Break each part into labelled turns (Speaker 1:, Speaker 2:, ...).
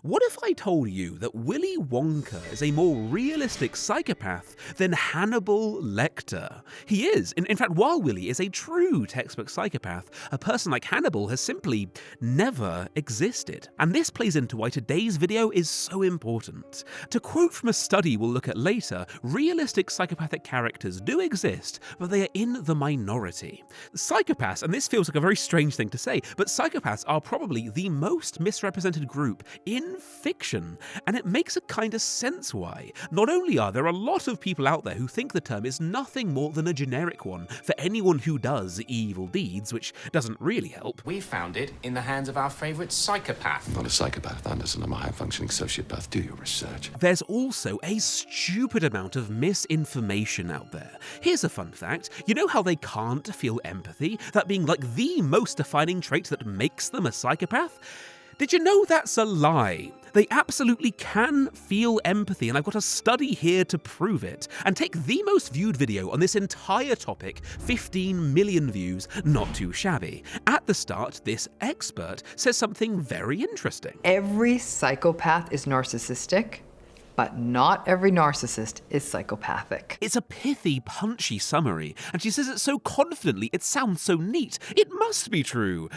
Speaker 1: What if I told you that Willy Wonka is a more realistic psychopath than Hannibal Lecter? He is. In fact, while Willy is a true textbook psychopath, a person like Hannibal has simply never existed. And this plays into why today's video is so important. To quote from a study we'll look at later, realistic psychopathic characters do exist, but they are in the minority. Psychopaths, and this feels like a very strange thing to say, but psychopaths are probably the most misrepresented group in fiction, and it makes a kind of sense why. Not only are there a lot of people out there who think the term is nothing more than a generic one for anyone who does evil deeds, which doesn't really help.
Speaker 2: We found it in the hands of our favourite psychopath.
Speaker 3: Not a psychopath, Anderson. I'm a high-functioning sociopath. Do your research.
Speaker 1: There's also a stupid amount of misinformation out there. Here's a fun fact. You know how they can't feel empathy? That being like the most defining trait that makes them a psychopath? Did you know that's a lie? They absolutely can feel empathy, and I've got a study here to prove it. And take the most viewed video on this entire topic, 15 million views, not too shabby. At the start, this expert says something very interesting.
Speaker 4: Every psychopath is narcissistic, but not every narcissist is psychopathic.
Speaker 1: It's a pithy, punchy summary, and she says it so confidently, it sounds so neat. It must be true.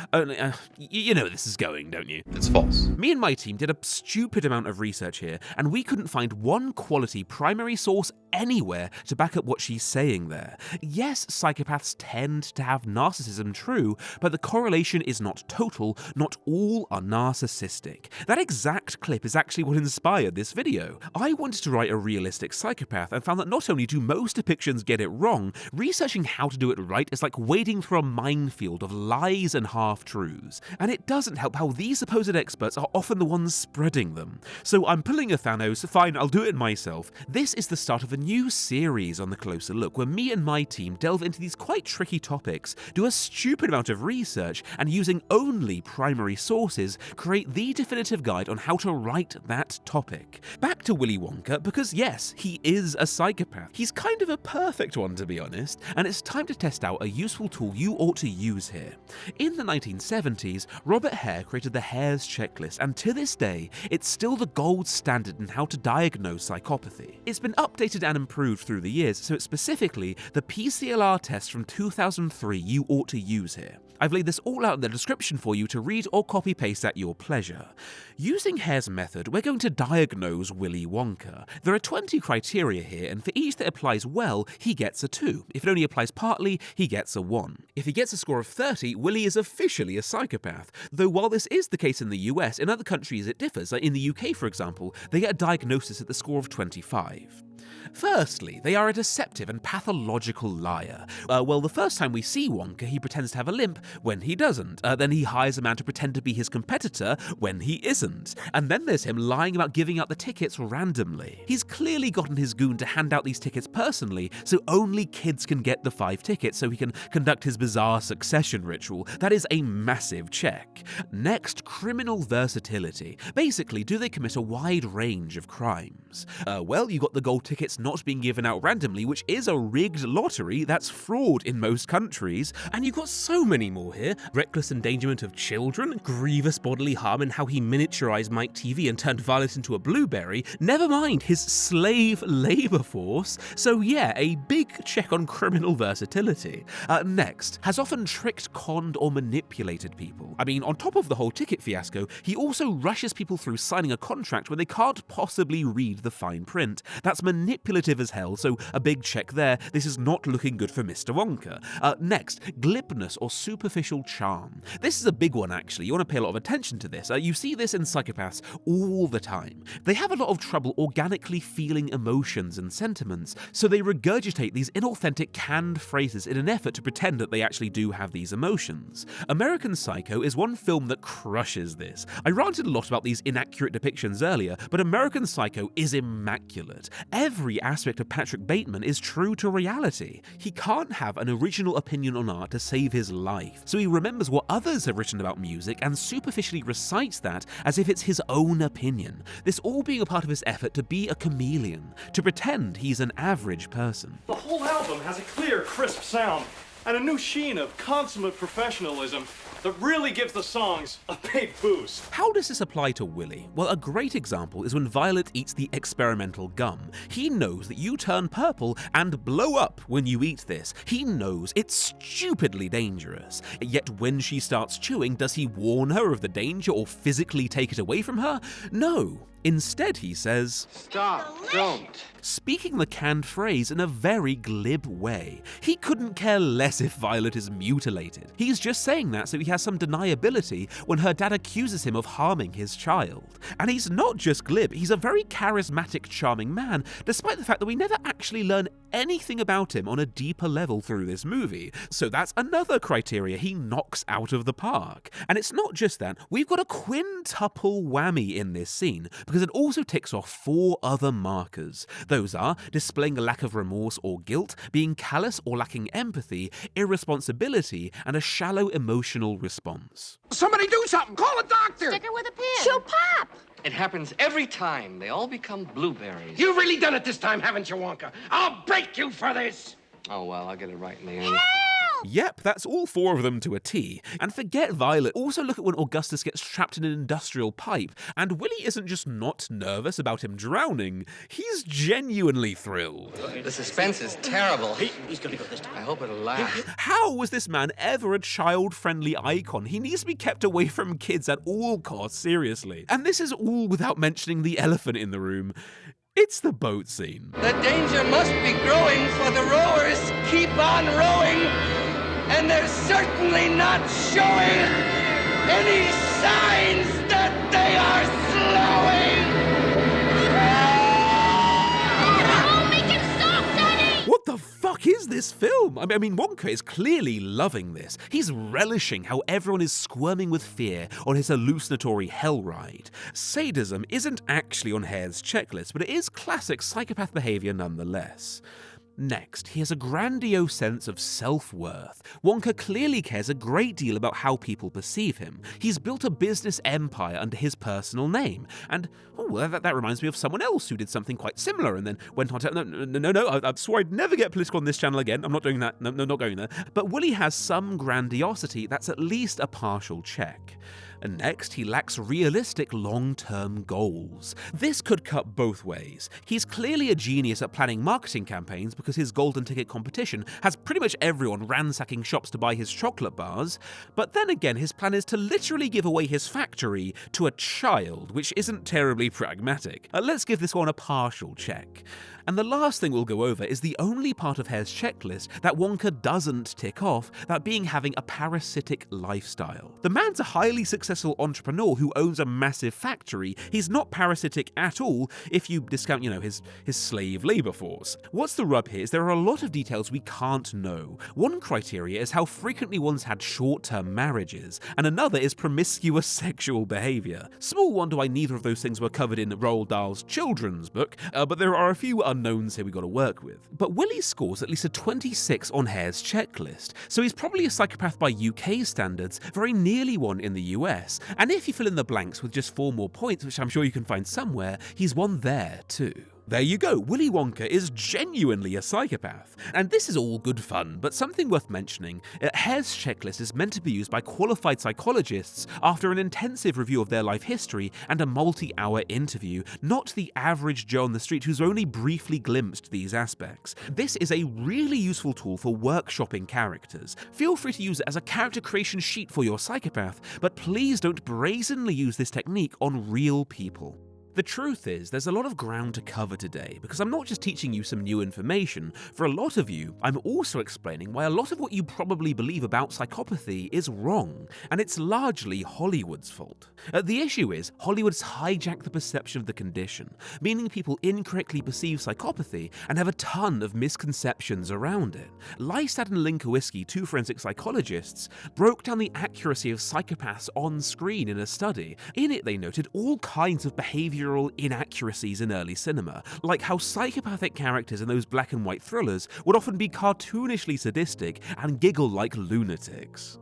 Speaker 1: You know where this is going, don't you?
Speaker 3: It's false.
Speaker 1: Me and my team did a stupid amount of research here, and we couldn't find one quality primary source anywhere to back up what she's saying there. Yes, psychopaths tend to have narcissism, true, but the correlation is not total. Not all are narcissistic. That exact clip is actually what inspired this video. I wanted to write a realistic psychopath and found that not only do most depictions get it wrong, researching how to do it right is like wading through a minefield of lies and half-truths. And it doesn't help how these supposed experts are often the ones spreading them. So I'm pulling a Thanos, fine, I'll do it myself. This is the start of a new series on The Closer Look, where me and my team delve into these quite tricky topics, do a stupid amount of research, and using only primary sources, create the definitive guide on how to write that topic. Back to Willy Wonka, because yes, he is a psychopath. He's kind of a perfect one, to be honest, and it's time to test out a useful tool you ought to use here. In the 1970s, Robert Hare created the Hare's Checklist, and to this day, it's still the gold standard in how to diagnose psychopathy. It's been updated and improved through the years, so it's specifically the PCLR test from 2003 you ought to use here. I've laid this all out in the description for you to read or copy-paste at your pleasure. Using Hare's method, we're going to diagnose Willy Wonka. There are 20 criteria here, and for each that applies well, he gets a 2. If it only applies partly, he gets a 1. If he gets a score of 30, Willy is officially a psychopath. Though while this is the case in the US, in other countries it differs. Like in the UK, for example, they get a diagnosis at the score of 25. Firstly, they are a deceptive and pathological liar. Well, the first time we see Wonka, he pretends to have a limp when he doesn't. Then he hires a man to pretend to be his competitor when he isn't. And then there's him lying about giving out the tickets randomly. He's clearly gotten his goon to hand out these tickets personally, so only kids can get the 5 tickets so he can conduct his bizarre succession ritual. That is a massive check. Next, criminal versatility. Basically, do they commit a wide range of crimes? Well, you got the gold tickets not being given out randomly, which is a rigged lottery. That's fraud in most countries. And you've got so many more here. Reckless endangerment of children, grievous bodily harm in how he miniaturized Mike TV and turned Violet into a blueberry, never mind his slave labor force. So yeah, a big check on criminal versatility. Next, has often tricked, conned, or manipulated people. I mean, on top of the whole ticket fiasco, he also rushes people through signing a contract when they can't possibly read the fine print. That's manipulative as hell, so a big check there. This is not looking good for Mr. Wonka. Next, glibness or superficial charm. This is a big one, actually. You want to pay a lot of attention to this. You see this in psychopaths all the time. They have a lot of trouble organically feeling emotions and sentiments, so they regurgitate these inauthentic canned phrases in an effort to pretend that they actually do have these emotions. American Psycho is one film that crushes this. I ranted a lot about these inaccurate depictions earlier, but American Psycho is immaculate. Every aspect of Patrick Bateman is true to reality. He can't have an original opinion on art to save his life, so he remembers what others have written about music and superficially recites that as if it's his own opinion. This all being a part of his effort to be a chameleon, to pretend he's an average person.
Speaker 5: The whole album has a clear, crisp sound and a new sheen of consummate professionalism. that really gives the songs a big boost.
Speaker 1: How does this apply to Willy? Well, a great example is when Violet eats the experimental gum. He knows that you turn purple and blow up when you eat this. He knows it's stupidly dangerous. Yet when she starts chewing, does he warn her of the danger or physically take it away from her? No. Instead, he says,
Speaker 6: "Stop, don't."
Speaker 1: Speaking the canned phrase in a very glib way. He couldn't care less if Violet is mutilated. He's just saying that so he has some deniability when her dad accuses him of harming his child. And he's not just glib, he's a very charismatic, charming man, despite the fact that we never actually learn anything about him on a deeper level through this movie. So that's another criteria he knocks out of the park. And it's not just that, we've got a quintuple whammy in this scene, because it also ticks off 4 other markers. Those are displaying a lack of remorse or guilt, being callous or lacking empathy, irresponsibility, and a shallow emotional response.
Speaker 6: Somebody do something! Call a doctor!
Speaker 7: Stick her with a pin. She'll pop.
Speaker 8: It happens every time. They all become blueberries.
Speaker 6: You've really done it this time, haven't you, Wonka? I'll break you for this!
Speaker 8: Oh, well, I'll get it right in the end.
Speaker 1: Yep, that's all 4 of them to a T. And forget Violet, also look at when Augustus gets trapped in an industrial pipe, and Willy isn't just not nervous about him drowning, he's genuinely thrilled.
Speaker 8: The suspense is terrible.
Speaker 5: He's gonna go this time.
Speaker 8: I hope it'll last.
Speaker 1: How was this man ever a child-friendly icon? He needs to be kept away from kids at all costs, seriously. And this is all without mentioning the elephant in the room. It's the boat scene.
Speaker 8: The danger must be growing, for the rowers keep on rowing, and they're certainly not showing any signs that they are slowing.
Speaker 7: Oh, make him stop, Daddy!
Speaker 1: What the fuck is this film? I mean, Wonka is clearly loving this. He's relishing how everyone is squirming with fear on his hallucinatory hell ride. Sadism isn't actually on Hare's checklist, but it is classic psychopath behavior nonetheless. Next, he has a grandiose sense of self-worth. Wonka clearly cares a great deal about how people perceive him. He's built a business empire under his personal name. And, that reminds me of someone else who did something quite similar and then went on to... No, I swore I'd never get political on this channel again. I'm not doing that. No, not going there. But Willy has some grandiosity that's at least a partial check. And next, he lacks realistic long-term goals. This could cut both ways. He's clearly a genius at planning marketing campaigns because his golden ticket competition has pretty much everyone ransacking shops to buy his chocolate bars, but then again his plan is to literally give away his factory to a child, which isn't terribly pragmatic. Let's give this one a partial check. And the last thing we'll go over is the only part of Hare's checklist that Wonka doesn't tick off, that being having a parasitic lifestyle. The man's a highly successful entrepreneur who owns a massive factory. He's not parasitic at all if you discount, his slave labor force. What's the rub here is there are a lot of details we can't know. One criteria is how frequently one's had short-term marriages, and another is promiscuous sexual behavior. Small wonder why neither of those things were covered in Roald Dahl's children's book, but there are a few unknowns here we got to work with. But Willy scores at least a 26 on Hare's checklist, so he's probably a psychopath by UK standards, very nearly one in the US. And if you fill in the blanks with just 4 more points, which I'm sure you can find somewhere, he's one there too. There you go, Willy Wonka is genuinely a psychopath. And this is all good fun, but something worth mentioning, Hare's checklist is meant to be used by qualified psychologists after an intensive review of their life history and a multi-hour interview, not the average Joe on the street who's only briefly glimpsed these aspects. This is a really useful tool for workshopping characters. Feel free to use it as a character creation sheet for your psychopath, but please don't brazenly use this technique on real people. The truth is, there's a lot of ground to cover today, because I'm not just teaching you some new information. For a lot of you, I'm also explaining why a lot of what you probably believe about psychopathy is wrong, and it's largely Hollywood's fault. The issue is, Hollywood's hijacked the perception of the condition, meaning people incorrectly perceive psychopathy and have a ton of misconceptions around it. Lystad and Linkowski, 2 forensic psychologists, broke down the accuracy of psychopaths on screen in a study. In it, they noted all kinds of behavioral inaccuracies in early cinema, like how psychopathic characters in those black and white thrillers would often be cartoonishly sadistic and giggle like lunatics.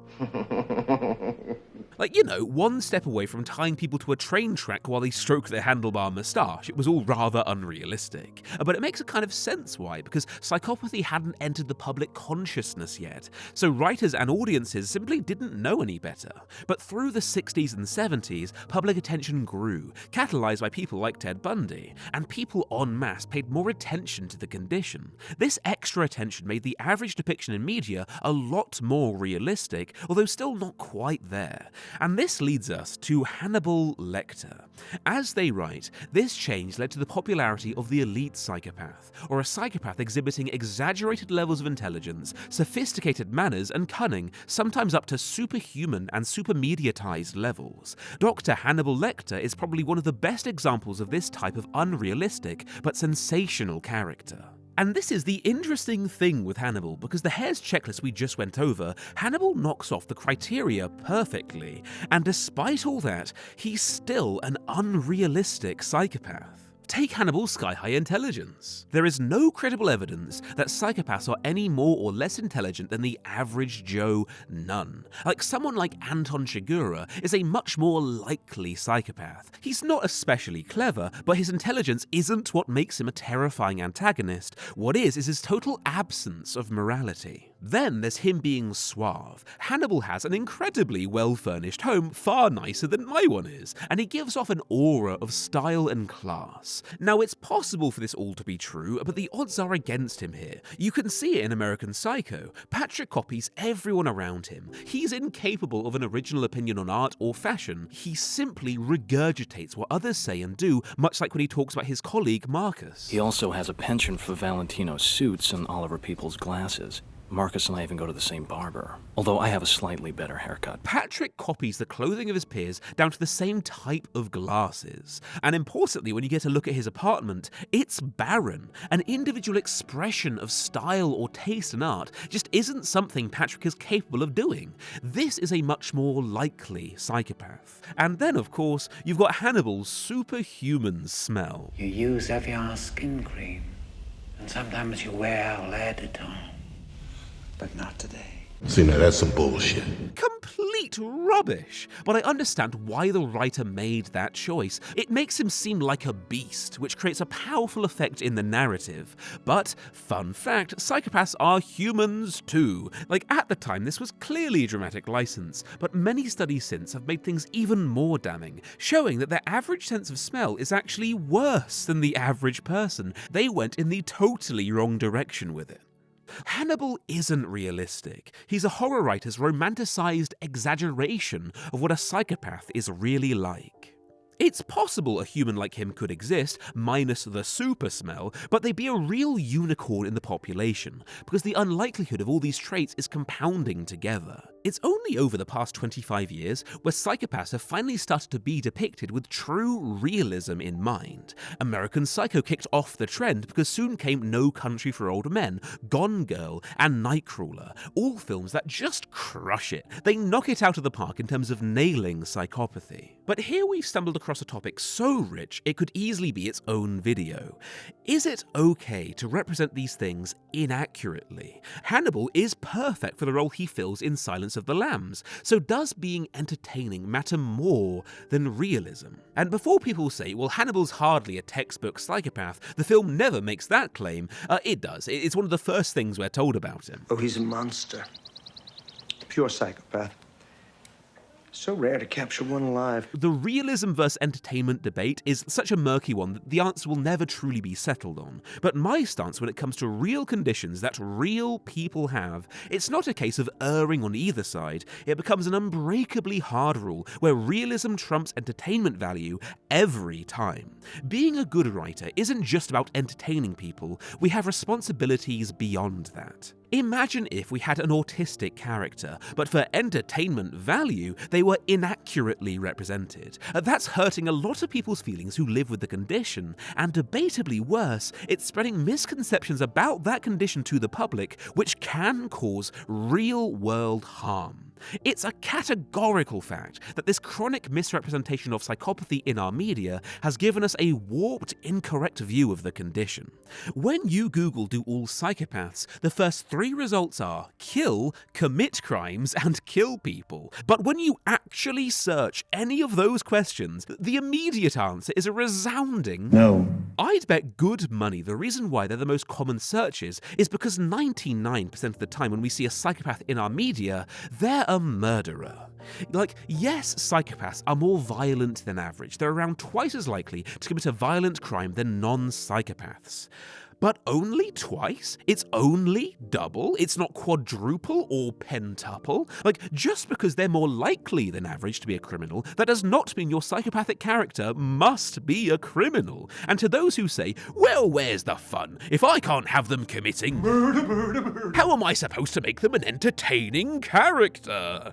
Speaker 1: Like, you know, one step away from tying people to a train track while they stroke their handlebar moustache. It was all rather unrealistic. But it makes a kind of sense why, because psychopathy hadn't entered the public consciousness yet, so writers and audiences simply didn't know any better. But through the 60s and 70s, public attention grew, catalysed by people like Ted Bundy, and people en masse paid more attention to the condition. This extra attention made the average depiction in media a lot more realistic, although still not quite there. And this leads us to Hannibal Lecter. As they write, this change led to the popularity of the elite psychopath, or a psychopath exhibiting exaggerated levels of intelligence, sophisticated manners, and cunning, sometimes up to superhuman and supermediatized levels. Dr. Hannibal Lecter is probably one of the best examples of this type of unrealistic but sensational character. And this is the interesting thing with Hannibal, because the Hare's Checklist we just went over, Hannibal knocks off the criteria perfectly, and despite all that, he's still an unrealistic psychopath. Take Hannibal's sky-high intelligence. There is no credible evidence that psychopaths are any more or less intelligent than the average Joe, none. Like someone like Anton Chigurh is a much more likely psychopath. He's not especially clever, but his intelligence isn't what makes him a terrifying antagonist. What is his total absence of morality. Then there's him being suave. Hannibal has an incredibly well-furnished home, far nicer than my one is, and he gives off an aura of style and class. Now, it's possible for this all to be true, but the odds are against him here. You can see it in American Psycho. Patrick copies everyone around him. He's incapable of an original opinion on art or fashion. He simply regurgitates what others say and do, much like when he talks about his colleague Marcus.
Speaker 9: He also has a penchant for Valentino's suits and Oliver Peoples' glasses. Marcus and I even go to the same barber, although I have a slightly better haircut.
Speaker 1: Patrick copies the clothing of his peers down to the same type of glasses. And importantly, when you get a look at his apartment, it's barren. An individual expression of style or taste in art just isn't something Patrick is capable of doing. This is a much more likely psychopath. And then, of course, you've got Hannibal's superhuman smell.
Speaker 10: You use Evian skin cream, and sometimes you wear lead at home. But not today.
Speaker 3: See, now that's some bullshit.
Speaker 1: Complete rubbish. But I understand why the writer made that choice. It makes him seem like a beast, which creates a powerful effect in the narrative. But, fun fact, psychopaths are humans too. Like, at the time, this was clearly a dramatic license, but many studies since have made things even more damning, showing that their average sense of smell is actually worse than the average person. They went in the totally wrong direction with it. Hannibal isn't realistic. He's a horror writer's romanticized exaggeration of what a psychopath is really like. It's possible a human like him could exist, minus the super smell, but they'd be a real unicorn in the population, because the unlikelihood of all these traits is compounding together. It's only over the past 25 years where psychopaths have finally started to be depicted with true realism in mind. American Psycho kicked off the trend because soon came No Country for Old Men, Gone Girl, and Nightcrawler, all films that just crush it. They knock it out of the park in terms of nailing psychopathy. But here we've stumbled across a topic so rich it could easily be its own video. Is it okay to represent these things inaccurately? Hannibal is perfect for the role he fills in Silence of the Lambs, so does being entertaining matter more than realism? And before people say, well, Hannibal's hardly a textbook psychopath, the film never makes that claim, it does. It's one of the first things we're told about him.
Speaker 10: Oh, he's a monster. Pure psychopath. So rare to capture one alive.
Speaker 1: The realism versus entertainment debate is such a murky one that the answer will never truly be settled on. But my stance when it comes to real conditions that real people have, it's not a case of erring on either side. It becomes an unbreakably hard rule where realism trumps entertainment value every time. Being a good writer isn't just about entertaining people. We have responsibilities beyond that. Imagine if we had an autistic character, but for entertainment value, they were inaccurately represented. That's hurting a lot of people's feelings who live with the condition, and debatably worse, it's spreading misconceptions about that condition to the public, which can cause real-world harm. It's a categorical fact that this chronic misrepresentation of psychopathy in our media has given us a warped, incorrect view of the condition. When you Google "do all psychopaths," the first 3 results are kill, commit crimes, and kill people. But when you actually search any of those questions, the immediate answer is a resounding
Speaker 10: No.
Speaker 1: I'd bet good money the reason why they're the most common searches is because 99% of the time when we see a psychopath in our media, they're a murderer. Like, yes, psychopaths are more violent than average. They're around twice as likely to commit a violent crime than non-psychopaths. But only twice? It's only double? It's not quadruple or pentuple? Like, just because they're more likely than average to be a criminal, that does not mean your psychopathic character must be a criminal. And to those who say, well, where's the fun? If I can't have them committing murder, how am I supposed to make them an entertaining character?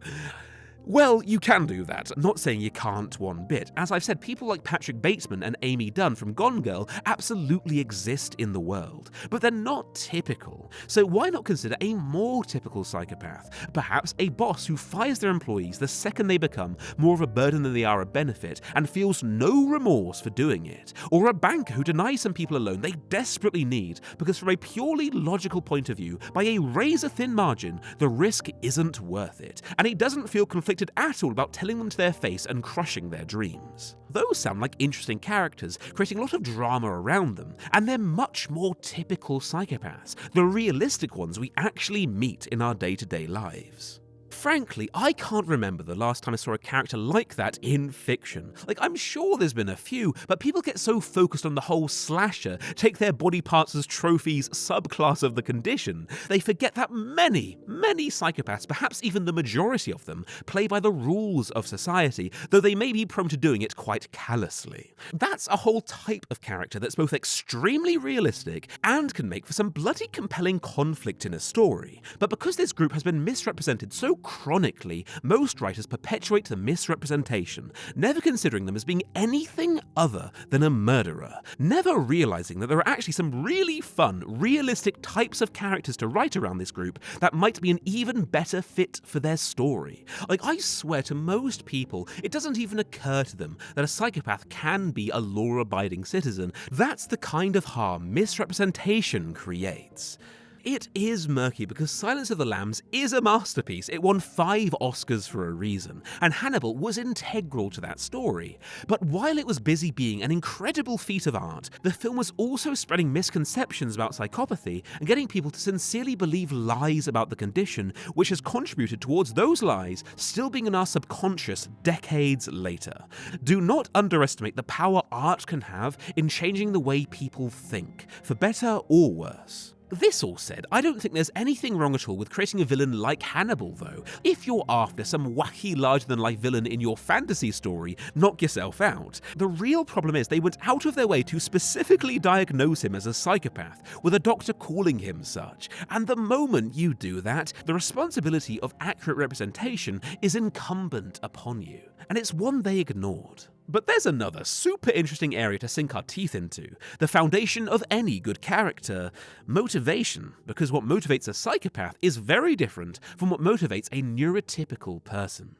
Speaker 1: Well, you can do that. I'm not saying you can't one bit. As I've said, people like Patrick Bateman and Amy Dunn from Gone Girl absolutely exist in the world, but they're not typical. So why not consider a more typical psychopath? Perhaps a boss who fires their employees the second they become more of a burden than they are a benefit and feels no remorse for doing it. Or a banker who denies some people a loan they desperately need because from a purely logical point of view, by a razor-thin margin, the risk isn't worth it, and he doesn't feel conflicted at all about telling them to their face and crushing their dreams. Those sound like interesting characters, creating a lot of drama around them, and they're much more typical psychopaths, the realistic ones we actually meet in our day-to-day lives. Frankly, I can't remember the last time I saw a character like that in fiction. Like, I'm sure there's been a few, but people get so focused on the whole slasher, take their body parts as trophies subclass of the condition, they forget that many psychopaths, perhaps even the majority of them, play by the rules of society, though they may be prone to doing it quite callously. That's a whole type of character that's both extremely realistic and can make for some bloody compelling conflict in a story. But because this group has been misrepresented so chronically, most writers perpetuate the misrepresentation, never considering them as being anything other than a murderer, never realizing that there are actually some really fun, realistic types of characters to write around this group that might be an even better fit for their story. Like, I swear to most people, it doesn't even occur to them that a psychopath can be a law-abiding citizen. That's the kind of harm misrepresentation creates. It is murky because Silence of the Lambs is a masterpiece. It won 5 Oscars for a reason, and Hannibal was integral to that story. But while it was busy being an incredible feat of art, the film was also spreading misconceptions about psychopathy and getting people to sincerely believe lies about the condition, which has contributed towards those lies still being in our subconscious decades later. Do not underestimate the power art can have in changing the way people think, for better or worse. This all said, I don't think there's anything wrong at all with creating a villain like Hannibal, though. If you're after some wacky, larger-than-life villain in your fantasy story, knock yourself out. The real problem is they went out of their way to specifically diagnose him as a psychopath, with a doctor calling him such. And the moment you do that, the responsibility of accurate representation is incumbent upon you. And it's one they ignored. But there's another super interesting area to sink our teeth into, the foundation of any good character, motivation, because what motivates a psychopath is very different from what motivates a neurotypical person.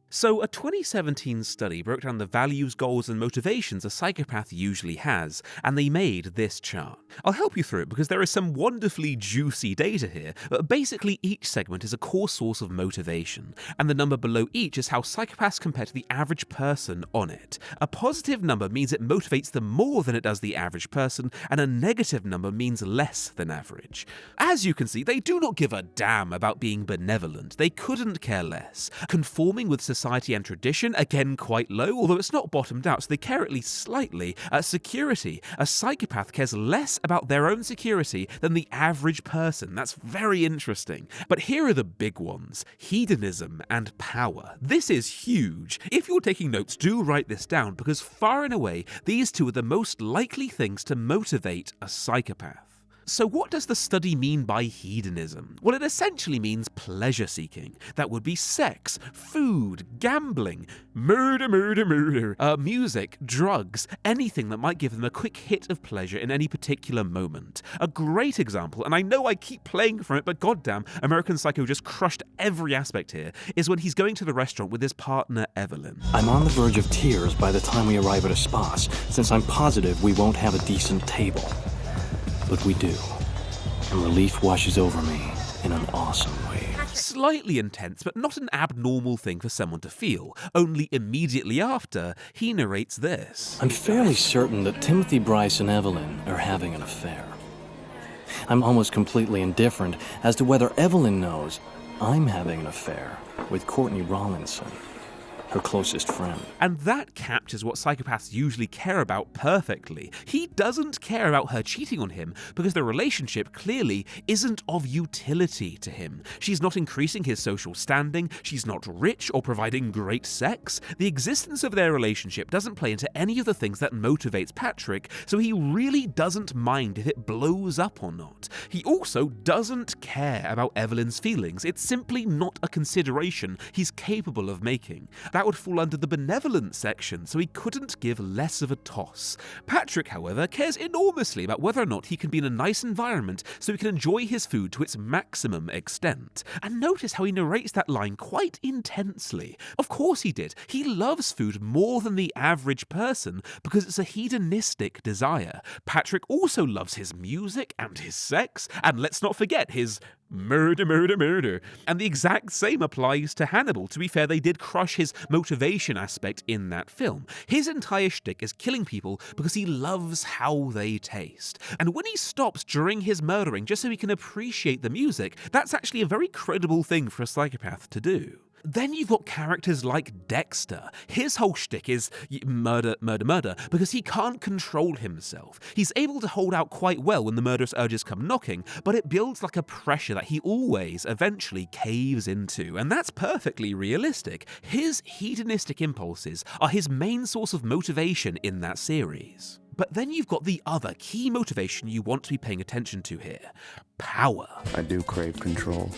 Speaker 1: So, a 2017 study broke down the values, goals, and motivations a psychopath usually has, and they made this chart. I'll help you through it because there is some wonderfully juicy data here, but basically each segment is a core source of motivation, and the number below each is how psychopaths compare to the average person on it. A positive number means it motivates them more than it does the average person, and a negative number means less than average. As you can see, they do not give a damn about being benevolent. They couldn't care less. Conforming with society and tradition, again quite low, although it's not bottomed out, so they care at least slightly. Security. A psychopath cares less about their own security than the average person. That's very interesting. But here are the big ones. Hedonism and power. This is huge. If you're taking notes, do write this down, because far and away, these two are the most likely things to motivate a psychopath. So what does the study mean by hedonism? Well, it essentially means pleasure-seeking. That would be sex, food, gambling, murder, music, drugs, anything that might give them a quick hit of pleasure in any particular moment. A great example, and I know I keep playing from it, but goddamn, American Psycho just crushed every aspect here, is when he's going to the restaurant with his partner Evelyn.
Speaker 9: I'm on the verge of tears by the time we arrive at a spas, since I'm positive we won't have a decent table. But we do, and relief washes over me in an awesome way.
Speaker 1: Slightly intense, but not an abnormal thing for someone to feel. Only immediately after, he narrates this.
Speaker 9: I'm fairly certain that Timothy Bryce and Evelyn are having an affair. I'm almost completely indifferent as to whether Evelyn knows I'm having an affair with Courtney Rawlinson, her closest friend.
Speaker 1: And that captures what psychopaths usually care about perfectly. He doesn't care about her cheating on him because the relationship clearly isn't of utility to him. She's not increasing his social standing, she's not rich or providing great sex. The existence of their relationship doesn't play into any of the things that motivates Patrick, so he really doesn't mind if it blows up or not. He also doesn't care about Evelyn's feelings. It's simply not a consideration he's capable of making. That would fall under the benevolent section, so he couldn't give less of a toss. Patrick, however, cares enormously about whether or not he can be in a nice environment so he can enjoy his food to its maximum extent. And notice how he narrates that line quite intensely. Of course he did. He loves food more than the average person because it's a hedonistic desire. Patrick also loves his music and his sex, and let's not forget his murder. And the exact same applies to Hannibal. To be fair, they did crush his motivation aspect in that film. His entire shtick is killing people because he loves how they taste. And when he stops during his murdering just so he can appreciate the music, that's actually a very credible thing for a psychopath to do. Then you've got characters like Dexter. His whole shtick is murder, because he can't control himself. He's able to hold out quite well when the murderous urges come knocking, but it builds like a pressure that he always eventually caves into, and that's perfectly realistic. His hedonistic impulses are his main source of motivation in that series. But then you've got the other key motivation you want to be paying attention to here: power.
Speaker 11: I do crave control.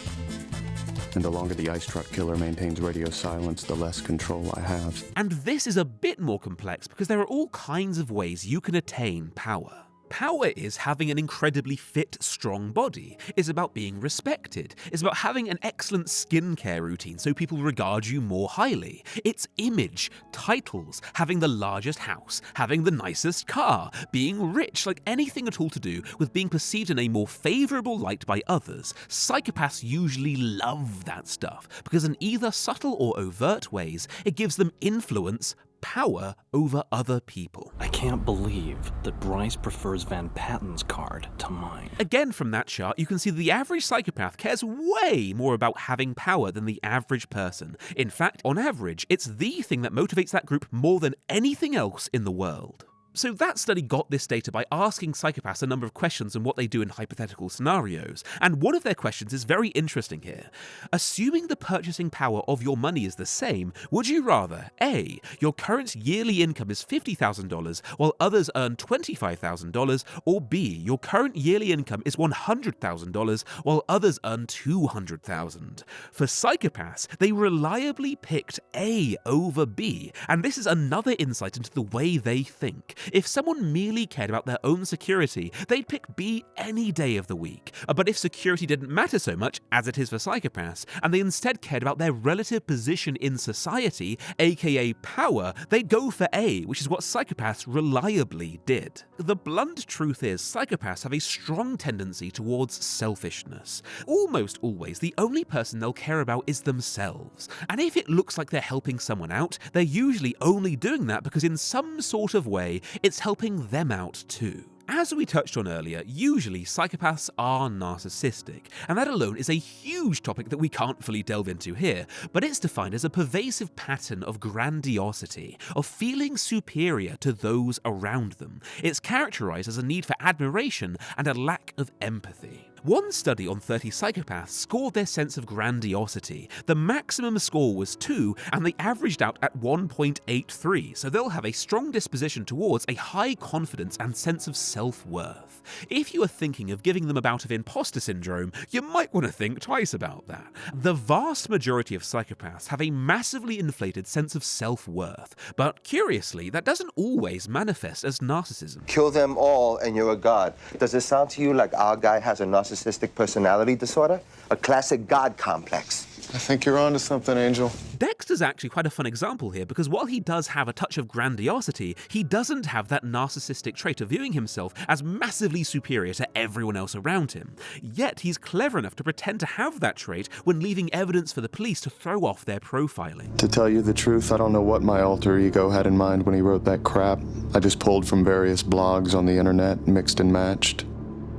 Speaker 11: And the longer the ice truck killer maintains radio silence, the less control I have.
Speaker 1: And this is a bit more complex because there are all kinds of ways you can attain power. Power is having an incredibly fit, strong body. It's about being respected. It's about having an excellent skincare routine so people regard you more highly. It's image, titles, having the largest house, having the nicest car, being rich, like anything at all to do with being perceived in a more favourable light by others. Psychopaths usually love that stuff because in either subtle or overt ways, it gives them influence, power over other people.
Speaker 9: I can't believe that Bryce prefers Van Patten's card to mine.
Speaker 1: Again, from that chart, you can see that the average psychopath cares way more about having power than the average person. In fact, on average, it's the thing that motivates that group more than anything else in the world. So that study got this data by asking psychopaths a number of questions on what they do in hypothetical scenarios, and one of their questions is very interesting here. Assuming the purchasing power of your money is the same, would you rather A, your current yearly income is $50,000 while others earn $25,000, or B, your current yearly income is $100,000 while others earn $200,000? For psychopaths, they reliably picked A over B, and this is another insight into the way they think. If someone merely cared about their own security, they'd pick B any day of the week. But if security didn't matter so much, as it is for psychopaths, and they instead cared about their relative position in society, aka power, they'd go for A, which is what psychopaths reliably did. The blunt truth is, psychopaths have a strong tendency towards selfishness. Almost always, the only person they'll care about is themselves. And if it looks like they're helping someone out, they're usually only doing that because in some sort of way, it's helping them out too. As we touched on earlier, usually psychopaths are narcissistic, and that alone is a huge topic that we can't fully delve into here, but it's defined as a pervasive pattern of grandiosity, of feeling superior to those around them. It's characterized as a need for admiration and a lack of empathy. One study on 30 psychopaths scored their sense of grandiosity. The maximum score was 2, and they averaged out at 1.83, so they'll have a strong disposition towards a high confidence and sense of self-worth. If you are thinking of giving them a bout of imposter syndrome, you might want to think twice about that. The vast majority of psychopaths have a massively inflated sense of self-worth, but curiously, that doesn't always manifest as narcissism.
Speaker 12: Kill them all and you're a god. Does it sound to you like our guy has a narcissistic personality disorder? A classic god complex.
Speaker 11: I think you're onto something, Angel.
Speaker 1: Dexter's actually quite a fun example here, because while he does have a touch of grandiosity, he doesn't have that narcissistic trait of viewing himself as massively superior to everyone else around him. Yet he's clever enough to pretend to have that trait when leaving evidence for the police to throw off their profiling.
Speaker 11: To tell you the truth, I don't know what my alter ego had in mind when he wrote that crap. I just pulled from various blogs on the internet, mixed and matched.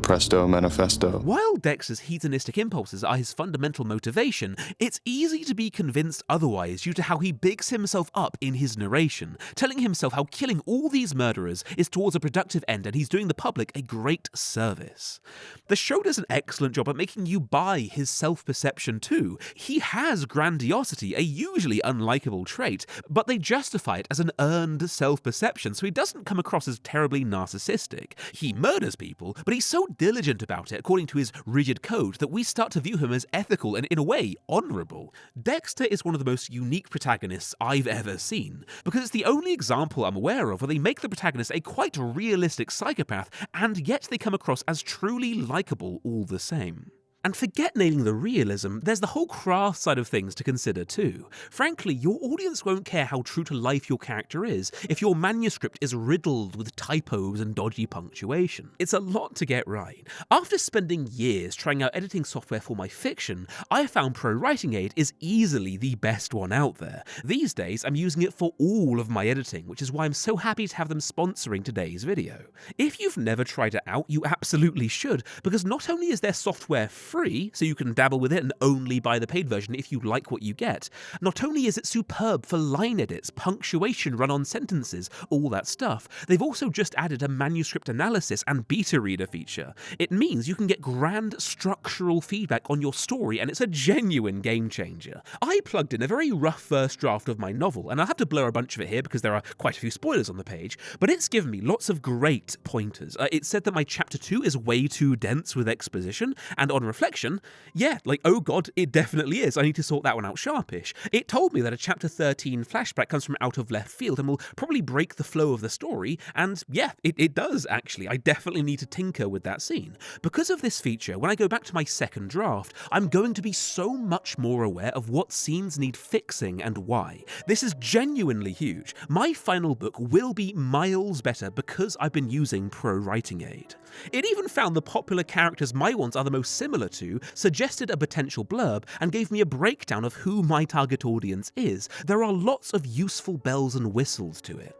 Speaker 11: Presto manifesto.
Speaker 1: While Dexter's hedonistic impulses are his fundamental motivation, it's easy to be convinced otherwise due to how he bigs himself up in his narration, telling himself how killing all these murderers is towards a productive end and he's doing the public a great service. The show does an excellent job at making you buy his self-perception too. He has grandiosity, a usually unlikable trait, but they justify it as an earned self-perception, so he doesn't come across as terribly narcissistic. He murders people, but he's so diligent about it according to his rigid code that we start to view him as ethical and, in a way, honourable. Dexter is one of the most unique protagonists I've ever seen, because it's the only example I'm aware of where they make the protagonist a quite realistic psychopath, and yet they come across as truly likeable all the same. And forget nailing the realism, there's the whole craft side of things to consider too. Frankly, your audience won't care how true to life your character is if your manuscript is riddled with typos and dodgy punctuation. It's a lot to get right. After spending years trying out editing software for my fiction, I found Pro Writing Aid is easily the best one out there. These days, I'm using it for all of my editing, which is why I'm so happy to have them sponsoring today's video. If you've never tried it out, you absolutely should, because not only is their software free, so you can dabble with it and only buy the paid version if you like what you get. Not only is it superb for line edits, punctuation, run-on sentences, all that stuff, they've also just added a manuscript analysis and beta reader feature. It means you can get grand structural feedback on your story, and it's a genuine game changer. I plugged in a very rough first draft of my novel, and I'll have to blur a bunch of it here because there are quite a few spoilers on the page, but it's given me lots of great pointers. It said that my chapter 2 is way too dense with exposition, and on reflection, yeah, like, oh god, it definitely is. I need to sort that one out sharpish. It told me that a chapter 13 flashback comes from out of left field and will probably break the flow of the story, and yeah, it does actually. I definitely need to tinker with that scene. Because of this feature, when I go back to my second draft, I'm going to be so much more aware of what scenes need fixing and why. This is genuinely huge. My final book will be miles better because I've been using Pro Writing Aid. It even found the popular characters my ones are the most similar to, suggested a potential blurb, and gave me a breakdown of who my target audience is. There are lots of useful bells and whistles to it.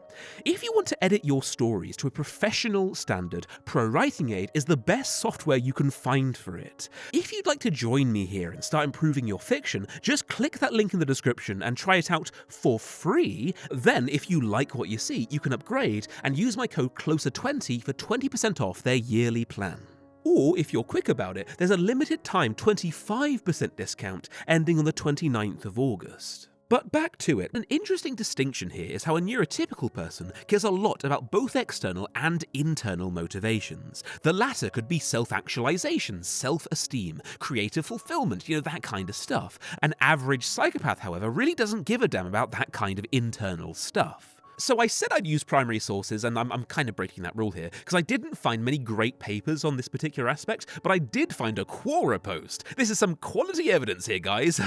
Speaker 1: If you want to edit your stories to a professional standard, Pro Writing Aid is the best software you can find for it. If you'd like to join me here and start improving your fiction, just click that link in the description and try it out for free. Then, if you like what you see, you can upgrade and use my code CLOSER20 for 20% off their yearly plan. Or, if you're quick about it, there's a limited time 25% discount ending on the 29th of August. But back to it, an interesting distinction here is how a neurotypical person cares a lot about both external and internal motivations. The latter could be self-actualization, self-esteem, creative fulfillment, that kind of stuff. An average psychopath, however, really doesn't give a damn about that kind of internal stuff. So I said I'd use primary sources, and I'm kind of breaking that rule here, because I didn't find many great papers on this particular aspect, but I did find a Quora post. This is some quality evidence here, guys.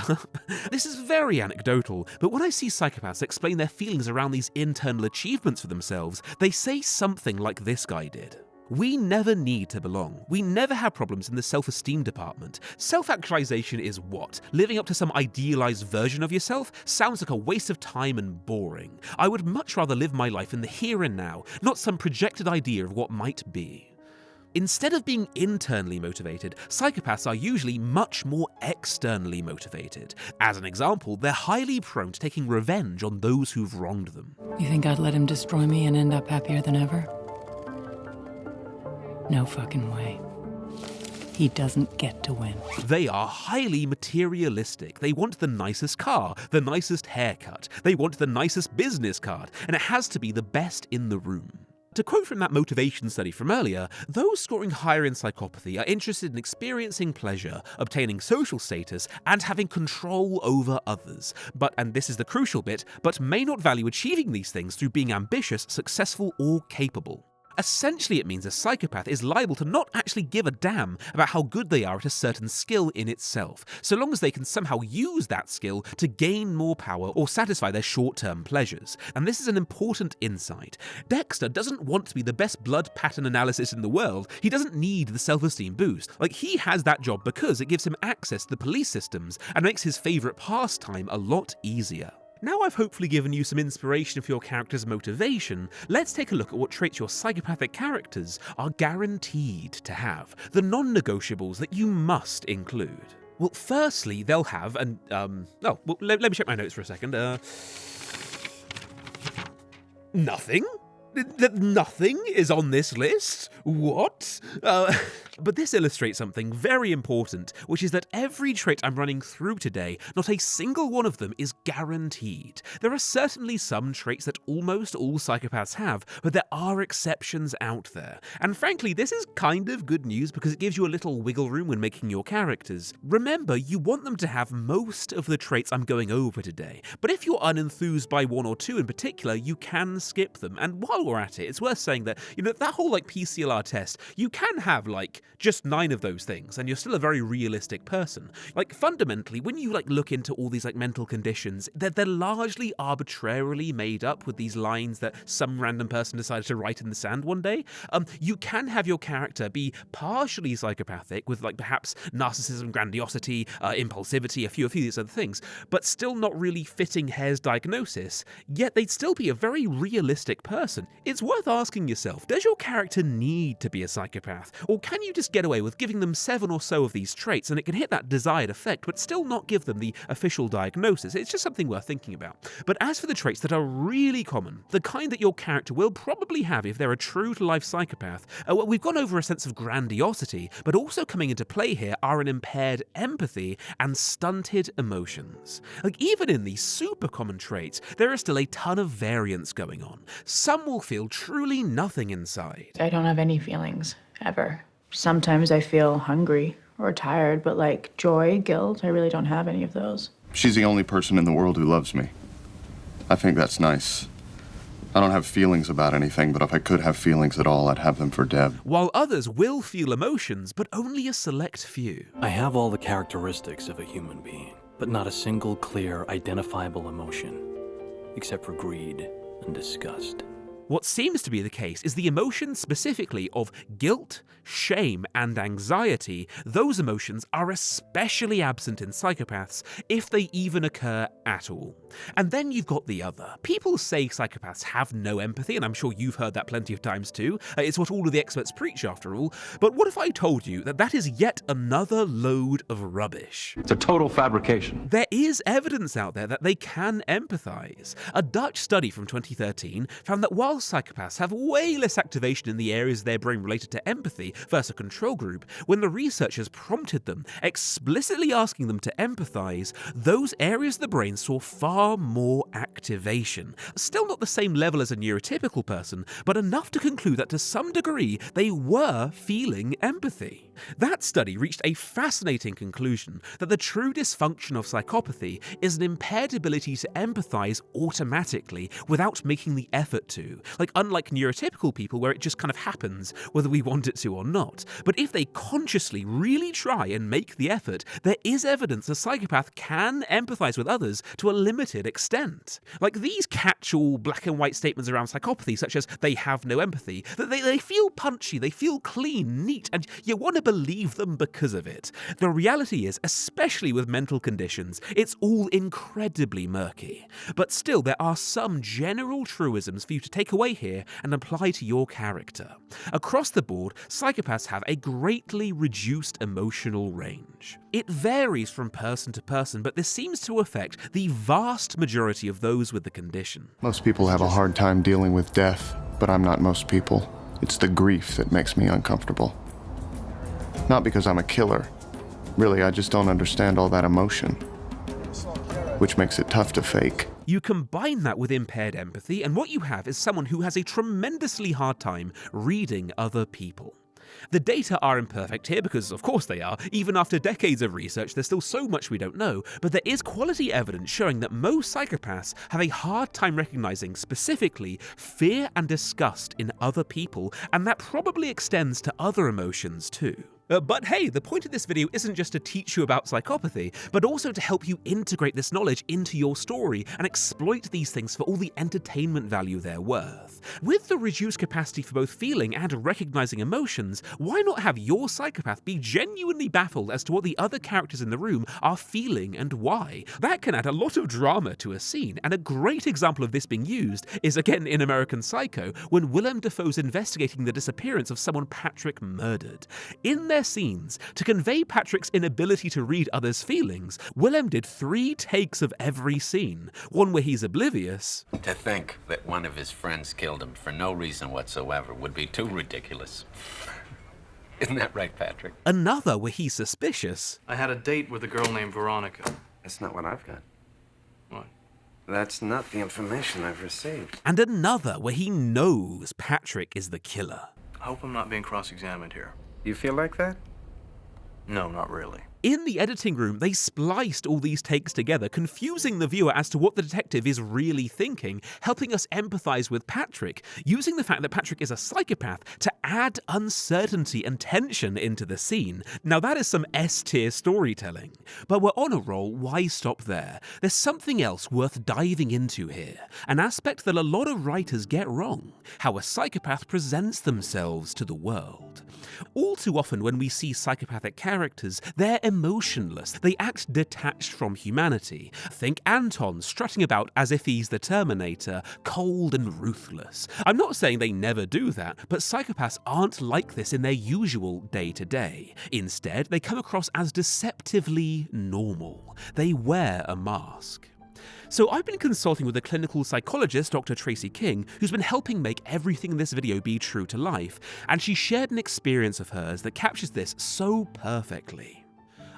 Speaker 1: This is very anecdotal, but when I see psychopaths explain their feelings around these internal achievements for themselves, they say something like this guy did. We never need to belong. We never have problems in the self-esteem department. Self-actualization is what? Living up to some idealized version of yourself? Sounds like a waste of time and boring. I would much rather live my life in the here and now, not some projected idea of what might be. Instead of being internally motivated, psychopaths are usually much more externally motivated. As an example, they're highly prone to taking revenge on those who've wronged them.
Speaker 13: You think I'd let him destroy me and end up happier than ever? No fucking way. he doesn't get to win.
Speaker 1: They are highly materialistic. They want the nicest car, the nicest haircut. They want the nicest business card, and it has to be the best in the room. To quote from that motivation study from earlier, those scoring higher in psychopathy are interested in experiencing pleasure, obtaining social status, and having control over others. But, and this is the crucial bit, but may not value achieving these things through being ambitious, successful, or capable. Essentially, it means a psychopath is liable to not actually give a damn about how good they are at a certain skill in itself, so long as they can somehow use that skill to gain more power or satisfy their short-term pleasures. And this is an important insight. Dexter doesn't want to be the best blood pattern analysis in the world. He doesn't need the self-esteem boost. Like, he has that job because it gives him access to the police systems and makes his favourite pastime a lot easier. Now I've hopefully given you some inspiration for your character's motivation, let's take a look at what traits your psychopathic characters are guaranteed to have, the non-negotiables that you must include. Well, firstly, they'll have, let me check my notes for a second. Nothing? Nothing is on this list? What? But this illustrates something very important, which is that every trait I'm running through today, not a single one of them is guaranteed. There are certainly some traits that almost all psychopaths have, but there are exceptions out there. And frankly, this is kind of good news because it gives you a little wiggle room when making your characters. Remember, you want them to have most of the traits I'm going over today, but if you're unenthused by one or two in particular, you can skip them. And while we're at it, it's worth saying that, that whole PCLR test, you can have just 9 of those things and you're still a very realistic person. Fundamentally, when you look into all these mental conditions, they're largely arbitrarily made up with these lines that some random person decided to write in the sand one day. You can have your character be partially psychopathic with perhaps narcissism, grandiosity, impulsivity, a few of these other things, but still not really fitting Hare's diagnosis, yet they'd still be a very realistic person. It's worth asking yourself, does your character need to be a psychopath? Or can you just get away with giving them 7 or so of these traits and it can hit that desired effect but still not give them the official diagnosis? It's just something worth thinking about. But as for the traits that are really common, the kind that your character will probably have if they're a true-to-life psychopath, we've gone over a sense of grandiosity, but also coming into play here are an impaired empathy and stunted emotions. Even in these super common traits, there is still a ton of variance going on. Some will feel truly nothing inside.
Speaker 14: I don't have any feelings, ever. Sometimes I feel hungry or tired, but joy, guilt, I really don't have any of those.
Speaker 11: She's the only person in the world who loves me. I think that's nice. I don't have feelings about anything, but if I could have feelings at all, I'd have them for Deb.
Speaker 1: While others will feel emotions, but only a select few.
Speaker 9: I have all the characteristics of a human being, but not a single clear, identifiable emotion, except for greed and disgust.
Speaker 1: What seems to be the case is the emotions specifically of guilt, shame, and anxiety. Those emotions are especially absent in psychopaths, if they even occur at all. And then you've got the other. People say psychopaths have no empathy, and I'm sure you've heard that plenty of times too. It's what all of the experts preach after all. But what if I told you that that is yet another load of rubbish?
Speaker 5: It's a total fabrication.
Speaker 1: There is evidence out there that they can empathize. A Dutch study from 2013 found that while psychopaths have way less activation in the areas of their brain related to empathy versus a control group, when the researchers prompted them, explicitly asking them to empathize, those areas of the brain saw far more activation. Still not the same level as a neurotypical person, but enough to conclude that to some degree they were feeling empathy. That study reached a fascinating conclusion that the true dysfunction of psychopathy is an impaired ability to empathize automatically without making the effort to. Unlike neurotypical people where it just kind of happens whether we want it to or not. But if they consciously really try and make the effort, there is evidence a psychopath can empathize with others to a limited extent. These catch-all black and white statements around psychopathy, such as they have no empathy, they feel punchy, they feel clean, neat, and you want to believe them because of it. The reality is, especially with mental conditions, it's all incredibly murky. But still, there are some general truisms for you to take away here and apply to your character. Across the board, psychopaths have a greatly reduced emotional range. It varies from person to person, but this seems to affect the vast majority of those with the condition.
Speaker 11: Most people have a hard time dealing with death, but I'm not most people. It's the grief that makes me uncomfortable. Not because I'm a killer. Really, I just don't understand all that emotion, which makes it tough to fake.
Speaker 1: You combine that with impaired empathy, and what you have is someone who has a tremendously hard time reading other people. The data are imperfect here because, of course they are. Even after decades of research, there's still so much we don't know, but there is quality evidence showing that most psychopaths have a hard time recognizing specifically fear and disgust in other people, and that probably extends to other emotions too. But hey, the point of this video isn't just to teach you about psychopathy, but also to help you integrate this knowledge into your story and exploit these things for all the entertainment value they're worth. With the reduced capacity for both feeling and recognizing emotions, why not have your psychopath be genuinely baffled as to what the other characters in the room are feeling and why? That can add a lot of drama to a scene, and a great example of this being used is again in American Psycho, when Willem Dafoe's investigating the disappearance of someone Patrick murdered. In their scenes, to convey Patrick's inability to read others' feelings, Willem did 3 takes of every scene, one where he's oblivious.
Speaker 15: To think that one of his friends killed him for no reason whatsoever would be too ridiculous. Isn't that right, Patrick?
Speaker 1: Another where he's suspicious.
Speaker 16: I had a date with a girl named Veronica.
Speaker 17: That's not what I've got.
Speaker 16: What?
Speaker 17: That's not the information I've received.
Speaker 1: And another where he knows Patrick is the killer.
Speaker 16: I hope I'm not being cross-examined here.
Speaker 17: You feel like that?
Speaker 16: No, not really.
Speaker 1: In the editing room, they spliced all these takes together, confusing the viewer as to what the detective is really thinking, helping us empathize with Patrick, using the fact that Patrick is a psychopath to add uncertainty and tension into the scene. Now that is some S-tier storytelling. But we're on a roll, why stop there? There's something else worth diving into here, an aspect that a lot of writers get wrong, how a psychopath presents themselves to the world. All too often when we see psychopathic characters, they're emotionless. They act detached from humanity. Think Anton strutting about as if he's the Terminator, cold and ruthless. I'm not saying they never do that, but psychopaths aren't like this in their usual day-to-day. Instead, they come across as deceptively normal. They wear a mask. So I've been consulting with a clinical psychologist, Dr. Tracy King, who's been helping make everything in this video be true to life, and she shared an experience of hers that captures this so perfectly.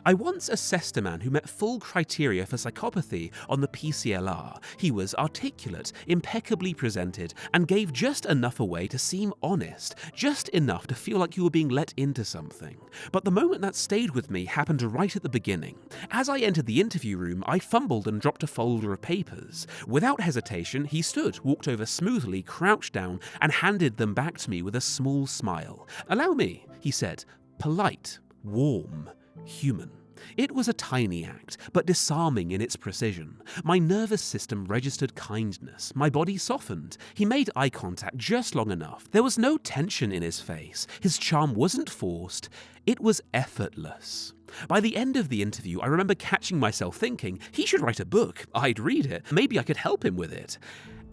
Speaker 1: I once assessed a man who met full criteria for psychopathy on the PCLR. He was articulate, impeccably presented, and gave just enough away to seem honest, just enough to feel like you were being let into something. But the moment that stayed with me happened right at the beginning. As I entered the interview room, I fumbled and dropped a folder of papers. Without hesitation, he stood, walked over smoothly, crouched down, and handed them back to me with a small smile. "Allow me," he said, polite, warm, human. It was a tiny act, but disarming in its precision. My nervous system registered kindness. My body softened. He made eye contact just long enough. There was no tension in his face. His charm wasn't forced. It was effortless. By the end of the interview, I remember catching myself thinking, he should write a book. I'd read it. Maybe I could help him with it.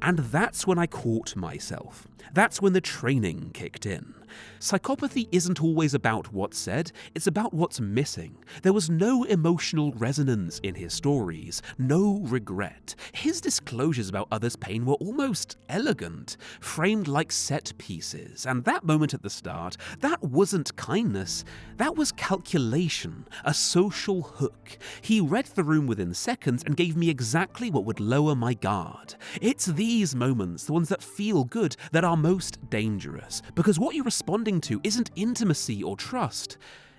Speaker 1: And that's when I caught myself. That's when the training kicked in. Psychopathy isn't always about what's said, it's about what's missing. There was no emotional resonance in his stories, no regret. His disclosures about others' pain were almost elegant, framed like set pieces. And that moment at the start, that wasn't kindness, that was calculation, a social hook. He read the room within seconds and gave me exactly what would lower my guard. It's these moments, the ones that feel good, that are most dangerous, because what you're responding to isn't intimacy or trust.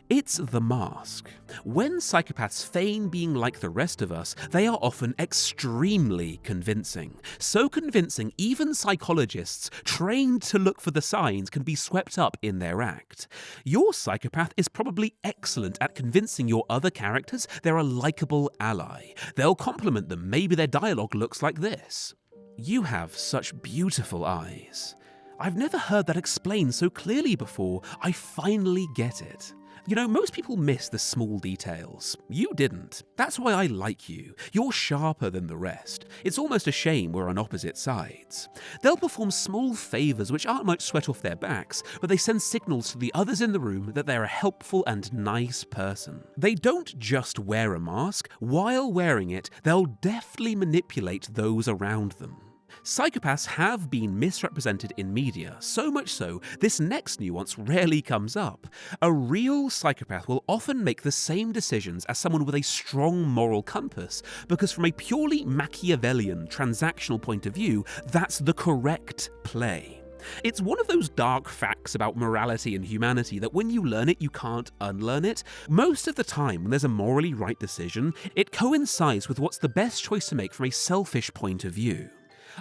Speaker 1: It's the mask. When psychopaths feign being like the rest of us, they are often extremely convincing. So convincing, even psychologists trained to look for the signs can be swept up in their act. Your psychopath is probably excellent at convincing your other characters they're a likable ally. They'll compliment them. Maybe their dialogue looks like this. "You have such beautiful eyes. I've never heard that explained so clearly before. I finally get it." You know, most people miss the small details. You didn't. That's why I like you. You're sharper than the rest. It's almost a shame we're on opposite sides. They'll perform small favors which aren't much sweat off their backs, but they send signals to the others in the room that they're a helpful and nice person. They don't just wear a mask. While wearing it, they'll deftly manipulate those around them. Psychopaths have been misrepresented in media, so much so, this next nuance rarely comes up. A real psychopath will often make the same decisions as someone with a strong moral compass, because from a purely Machiavellian, transactional point of view, that's the correct play. It's one of those dark facts about morality and humanity that when you learn it, you can't unlearn it. Most of the time, when there's a morally right decision, it coincides with what's the best choice to make from a selfish point of view.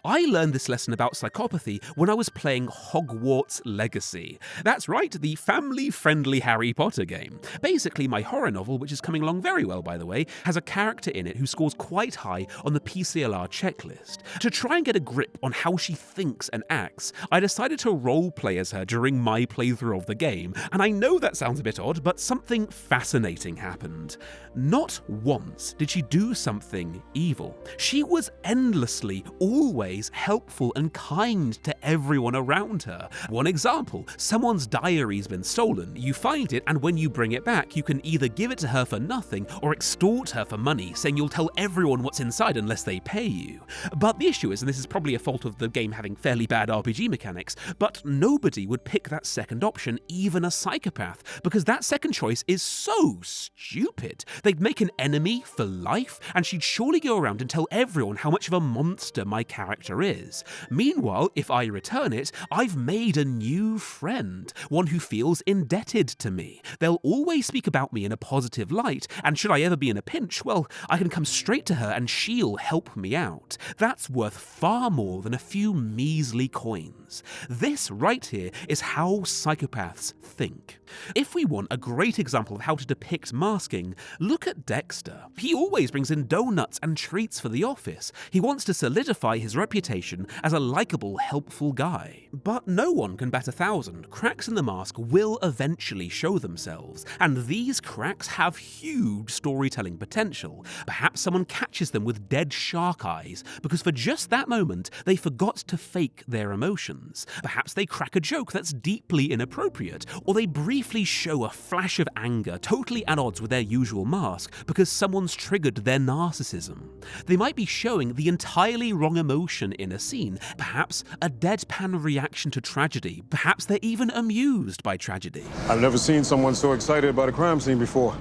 Speaker 1: I learned this lesson about psychopathy when I was playing Hogwarts Legacy. That's right, the family-friendly Harry Potter game. Basically, my horror novel, which is coming along very well by the way, has a character in it who scores quite high on the PCLR checklist. To try and get a grip on how she thinks and acts, I decided to roleplay as her during my playthrough of the game, and I know that sounds a bit odd, but something fascinating happened. Not once did she do something evil. She was endlessly, always helpful and kind to everyone around her. One example, someone's diary's been stolen. You find it, and when you bring it back, you can either give it to her for nothing or extort her for money, saying you'll tell everyone what's inside unless they pay you. But the issue is, and this is probably a fault of the game having fairly bad RPG mechanics, but nobody would pick that second option, even a psychopath, because that second choice is so stupid. They'd make an enemy for life, and she'd surely go around and tell everyone how much of a monster my character is. Meanwhile, if I return it, I've made a new friend, one who feels indebted to me. They'll always speak about me in a positive light, and should I ever be in a pinch, well, I can come straight to her and she'll help me out. That's worth far more than a few measly coins. This right here is how psychopaths think. If we want a great example of how to depict masking, look at Dexter. He always brings in donuts and treats for the office. He wants to solidify his reputation as a likable, helpful guy. But no one can bat 1,000. Cracks in the mask will eventually show themselves, and these cracks have huge storytelling potential. Perhaps someone catches them with dead shark eyes, because for just that moment, they forgot to fake their emotions. Perhaps they crack a joke that's deeply inappropriate, or they briefly show a flash of anger totally at odds with their usual mask because someone's triggered their narcissism. They might be showing the entirely wrong emotion in a scene, perhaps a deadpan reaction to tragedy, perhaps they're even amused by tragedy.
Speaker 18: I've never seen someone so excited about a crime scene before.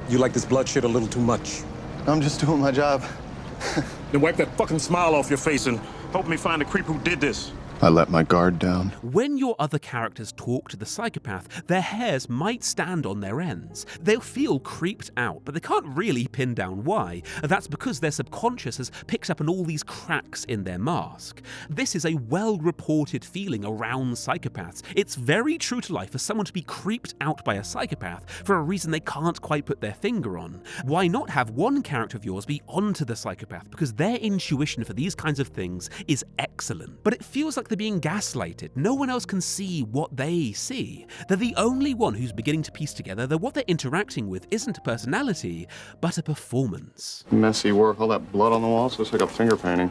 Speaker 18: You like this blood shit a little too much.
Speaker 11: I'm just doing my job.
Speaker 18: Then wipe that fucking smile off your face and help me find the creep who did this.
Speaker 11: I let my guard down.
Speaker 1: When your other characters talk to the psychopath, their hairs might stand on their ends. They'll feel creeped out, but they can't really pin down why. That's because their subconscious has picked up on all these cracks in their mask. This is a well-reported feeling around psychopaths. It's very true to life for someone to be creeped out by a psychopath for a reason they can't quite put their finger on. Why not have one character of yours be onto the psychopath, because their intuition for these kinds of things is excellent. But it feels like they're being gaslighted. No one else can see what they see. They're the only one who's beginning to piece together that what they're interacting with isn't a personality, but a performance.
Speaker 11: Messy work, all that blood on the walls looks like a finger painting.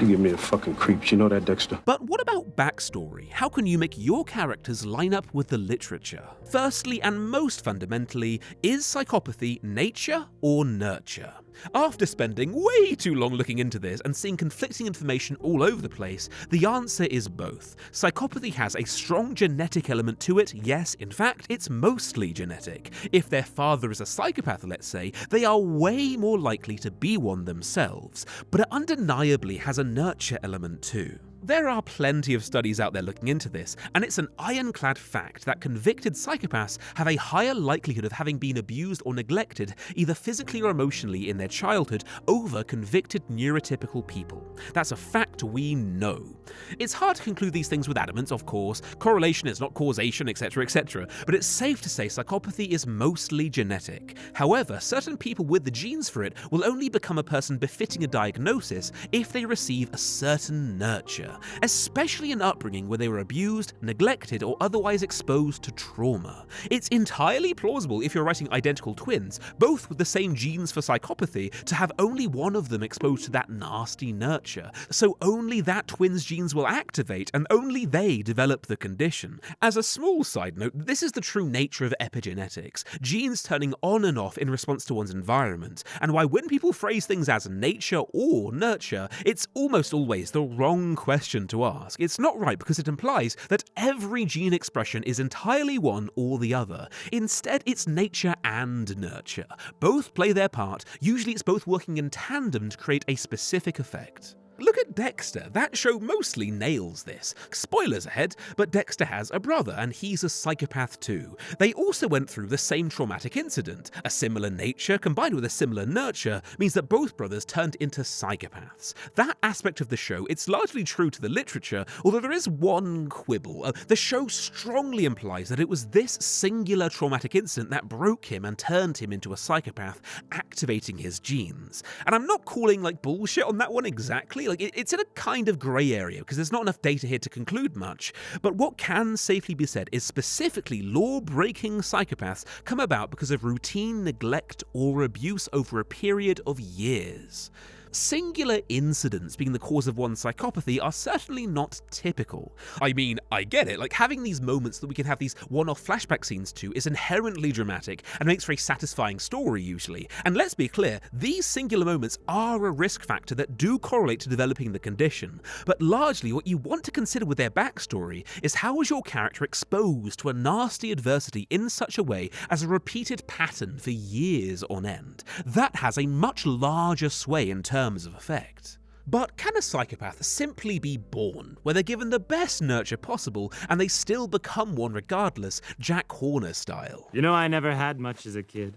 Speaker 18: You give me the fucking creeps, you know that, Dexter?
Speaker 1: But what about backstory? How can you make your characters line up with the literature? Firstly, and most fundamentally, is psychopathy nature or nurture? After spending way too long looking into this and seeing conflicting information all over the place, the answer is both. Psychopathy has a strong genetic element to it, yes, in fact, it's mostly genetic. If their father is a psychopath, let's say, they are way more likely to be one themselves, but it undeniably has a nurture element too. There are plenty of studies out there looking into this, and it's an ironclad fact that convicted psychopaths have a higher likelihood of having been abused or neglected, either physically or emotionally in their childhood, over convicted neurotypical people. That's a fact we know. It's hard to conclude these things with adamance, of course. Correlation is not causation, etc., etc., but it's safe to say psychopathy is mostly genetic. However, certain people with the genes for it will only become a person befitting a diagnosis if they receive a certain nurture. nurture, especially an upbringing where they were abused, neglected, or otherwise exposed to trauma. It's entirely plausible if you're writing identical twins, both with the same genes for psychopathy, to have only one of them exposed to that nasty nurture, so only that twin's genes will activate and only they develop the condition. As a small side note, this is the true nature of epigenetics, genes turning on and off in response to one's environment, and why when people phrase things as nature or nurture, it's almost always the wrong question to ask. It's not right because it implies that every gene expression is entirely one or the other. Instead, it's nature and nurture. Both play their part, usually it's both working in tandem to create a specific effect. Look at Dexter, that show mostly nails this. Spoilers ahead, but Dexter has a brother and he's a psychopath too. They also went through the same traumatic incident. A similar nature combined with a similar nurture means that both brothers turned into psychopaths. That aspect of the show, it's largely true to the literature, although there is one quibble. The show strongly implies that it was this singular traumatic incident that broke him and turned him into a psychopath, activating his genes. And I'm not calling bullshit on that one exactly. It's in a kind of grey area because there's not enough data here to conclude much, but what can safely be said is specifically law-breaking psychopaths come about because of routine neglect or abuse over a period of years. Singular incidents being the cause of one's psychopathy are certainly not typical. I mean, I get it, having these moments that we can have these one-off flashback scenes to is inherently dramatic and makes for a satisfying story usually. And let's be clear, these singular moments are a risk factor that do correlate to developing the condition. But largely what you want to consider with their backstory is how was your character exposed to a nasty adversity in such a way as a repeated pattern for years on end. That has a much larger sway in terms of effect. But can a psychopath simply be born, where they're given the best nurture possible and they still become one regardless, Jack Horner style?
Speaker 19: You know, I never had much as a kid.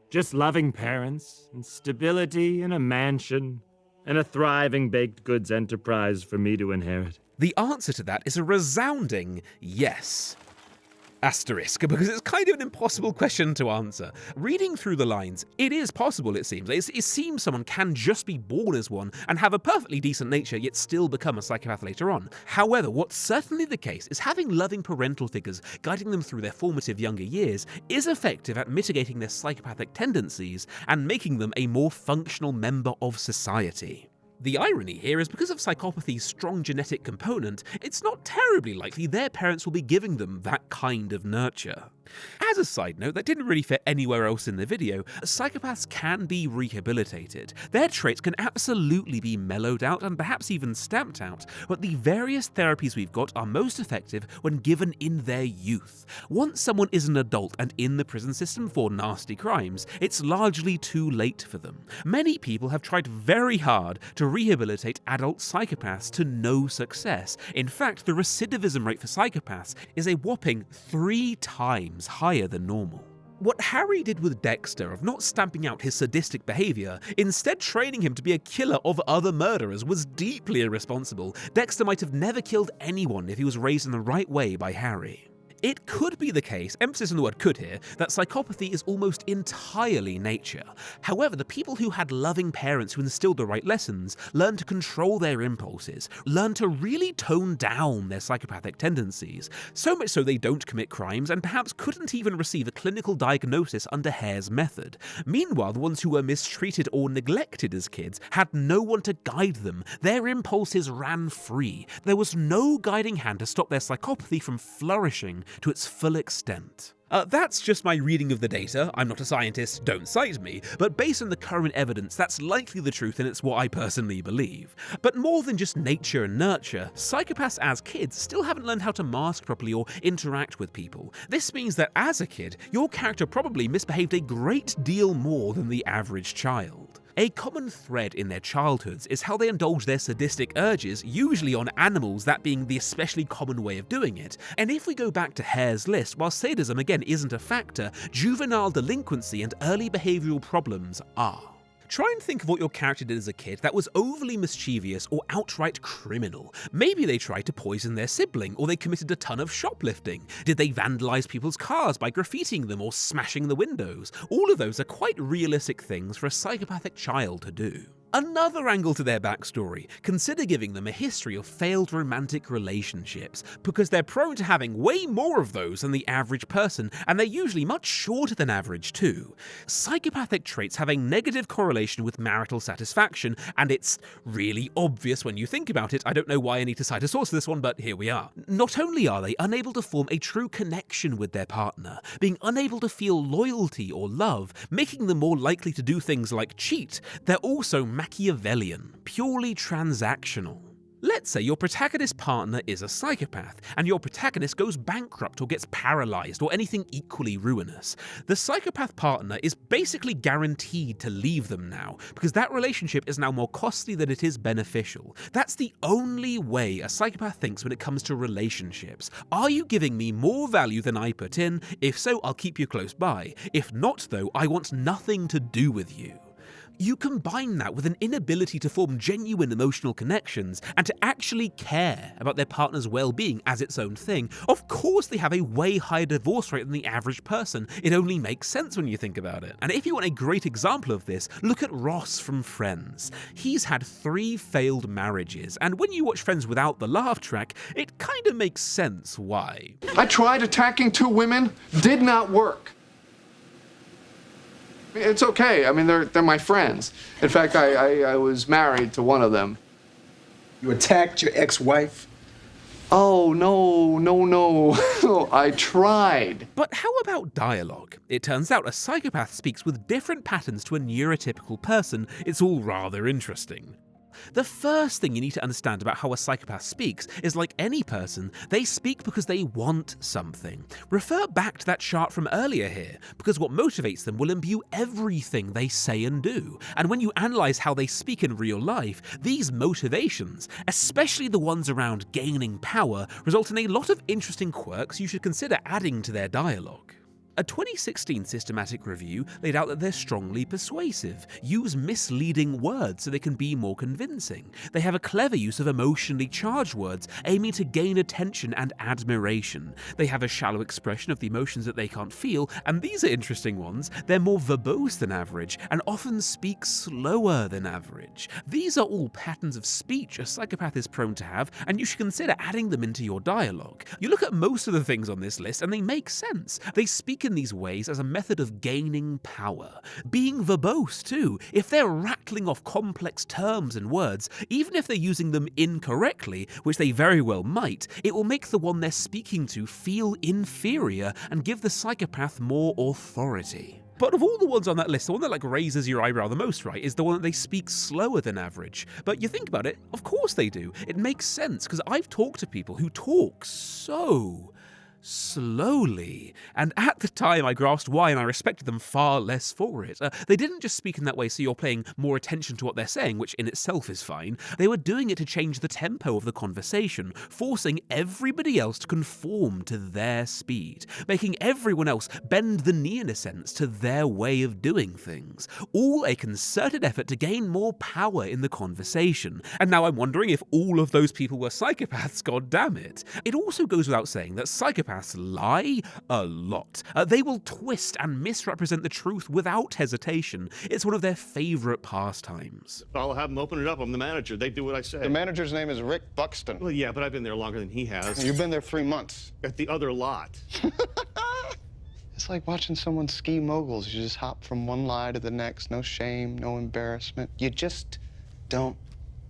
Speaker 19: Just loving parents, and stability in a mansion, and a thriving baked goods enterprise for me to inherit.
Speaker 1: The answer to that is a resounding yes. Asterisk, because it's kind of an impossible question to answer. Reading through the lines, it is possible, it seems. It seems someone can just be born as one and have a perfectly decent nature yet still become a psychopath later on. However, what's certainly the case is having loving parental figures guiding them through their formative younger years is effective at mitigating their psychopathic tendencies and making them a more functional member of society. The irony here is because of psychopathy's strong genetic component, it's not terribly likely their parents will be giving them that kind of nurture. As a side note that didn't really fit anywhere else in the video, psychopaths can be rehabilitated. Their traits can absolutely be mellowed out and perhaps even stamped out, but the various therapies we've got are most effective when given in their youth. Once someone is an adult and in the prison system for nasty crimes, it's largely too late for them. Many people have tried very hard to rehabilitate adult psychopaths to no success. In fact, the recidivism rate for psychopaths is a whopping 3 times higher than normal. What Harry did with Dexter of not stamping out his sadistic behaviour, instead training him to be a killer of other murderers, was deeply irresponsible. Dexter might have never killed anyone if he was raised in the right way by Harry. It could be the case, emphasis on the word could here, that psychopathy is almost entirely nature. However, the people who had loving parents who instilled the right lessons learned to control their impulses, learned to really tone down their psychopathic tendencies, so much so they don't commit crimes and perhaps couldn't even receive a clinical diagnosis under Hare's method. Meanwhile, the ones who were mistreated or neglected as kids had no one to guide them. Their impulses ran free. There was no guiding hand to stop their psychopathy from flourishing to its full extent. That's just my reading of the data. I'm not a scientist, don't cite me, but based on the current evidence, that's likely the truth and it's what I personally believe. But more than just nature and nurture, psychopaths as kids still haven't learned how to mask properly or interact with people. This means that as a kid, your character probably misbehaved a great deal more than the average child. A common thread in their childhoods is how they indulge their sadistic urges, usually on animals, that being the especially common way of doing it. And if we go back to Hare's list, while sadism again isn't a factor, juvenile delinquency and early behavioural problems are. Try and think of what your character did as a kid that was overly mischievous or outright criminal. Maybe they tried to poison their sibling, or they committed a ton of shoplifting. Did they vandalise people's cars by graffitiing them or smashing the windows? All of those are quite realistic things for a psychopathic child to do. Another angle to their backstory, consider giving them a history of failed romantic relationships, because they're prone to having way more of those than the average person, and they're usually much shorter than average too. Psychopathic traits have a negative correlation with marital satisfaction, and it's really obvious when you think about it. I don't know why I need to cite a source for this one, but here we are. Not only are they unable to form a true connection with their partner, being unable to feel loyalty or love, making them more likely to do things like cheat, they're also Machiavellian, purely transactional. Let's say your protagonist partner is a psychopath, and your protagonist goes bankrupt or gets paralyzed or anything equally ruinous. The psychopath partner is basically guaranteed to leave them now, because that relationship is now more costly than it is beneficial. That's the only way a psychopath thinks when it comes to relationships. Are you giving me more value than I put in? If so, I'll keep you close by. If not, though, I want nothing to do with you. You combine that with an inability to form genuine emotional connections and to actually care about their partner's well-being as its own thing. Of course they have a way higher divorce rate than the average person. It only makes sense when you think about it. And if you want a great example of this, look at Ross from Friends. He's had 3 failed marriages, and when you watch Friends without the laugh track, it kind of makes sense why.
Speaker 20: I tried attacking 2 women, did not work. It's okay. I mean, they're my friends. In fact, I was married to one of them.
Speaker 21: You attacked your ex-wife?
Speaker 20: Oh, no. I tried.
Speaker 1: But how about dialogue? It turns out a psychopath speaks with different patterns to a neurotypical person. It's all rather interesting. The first thing you need to understand about how a psychopath speaks is, like any person, they speak because they want something. Refer back to that chart from earlier here, because what motivates them will imbue everything they say and do. And when you analyze how they speak in real life, these motivations, especially the ones around gaining power, result in a lot of interesting quirks you should consider adding to their dialogue. A 2016 systematic review laid out that they're strongly persuasive, use misleading words so they can be more convincing. They have a clever use of emotionally charged words, aiming to gain attention and admiration. They have a shallow expression of the emotions that they can't feel, and these are interesting ones. They're more verbose than average, and often speak slower than average. These are all patterns of speech a psychopath is prone to have, and you should consider adding them into your dialogue. You look at most of the things on this list, and they make sense. They speak in these ways as a method of gaining power. Being verbose too. If they're rattling off complex terms and words, even if they're using them incorrectly, which they very well might, it will make the one they're speaking to feel inferior and give the psychopath more authority. But of all the ones on that list, the one that raises your eyebrow the most, right, is the one that they speak slower than average. But you think about it, of course they do. It makes sense, because I've talked to people who talk so slowly, and at the time I grasped why, and I respected them far less for it. They didn't just speak in that way so you're paying more attention to what they're saying, which in itself is fine. They were doing it to change the tempo of the conversation, forcing everybody else to conform to their speed, making everyone else bend the knee in a sense to their way of doing things. All a concerted effort to gain more power in the conversation. And now I'm wondering if all of those people were psychopaths, god damn it. It also goes without saying that psychopaths lie a lot. They will twist and misrepresent the truth without hesitation. It's one of their favorite pastimes.
Speaker 5: I'll have them open it up. I'm the manager. They do what I say.
Speaker 11: The manager's name is Rick Buxton.
Speaker 5: Well, yeah, but I've been there longer than he has.
Speaker 11: You've been there 3 months.
Speaker 5: At the other lot.
Speaker 11: It's like watching someone ski moguls. You just hop from one lie to the next. No shame, no embarrassment. You just don't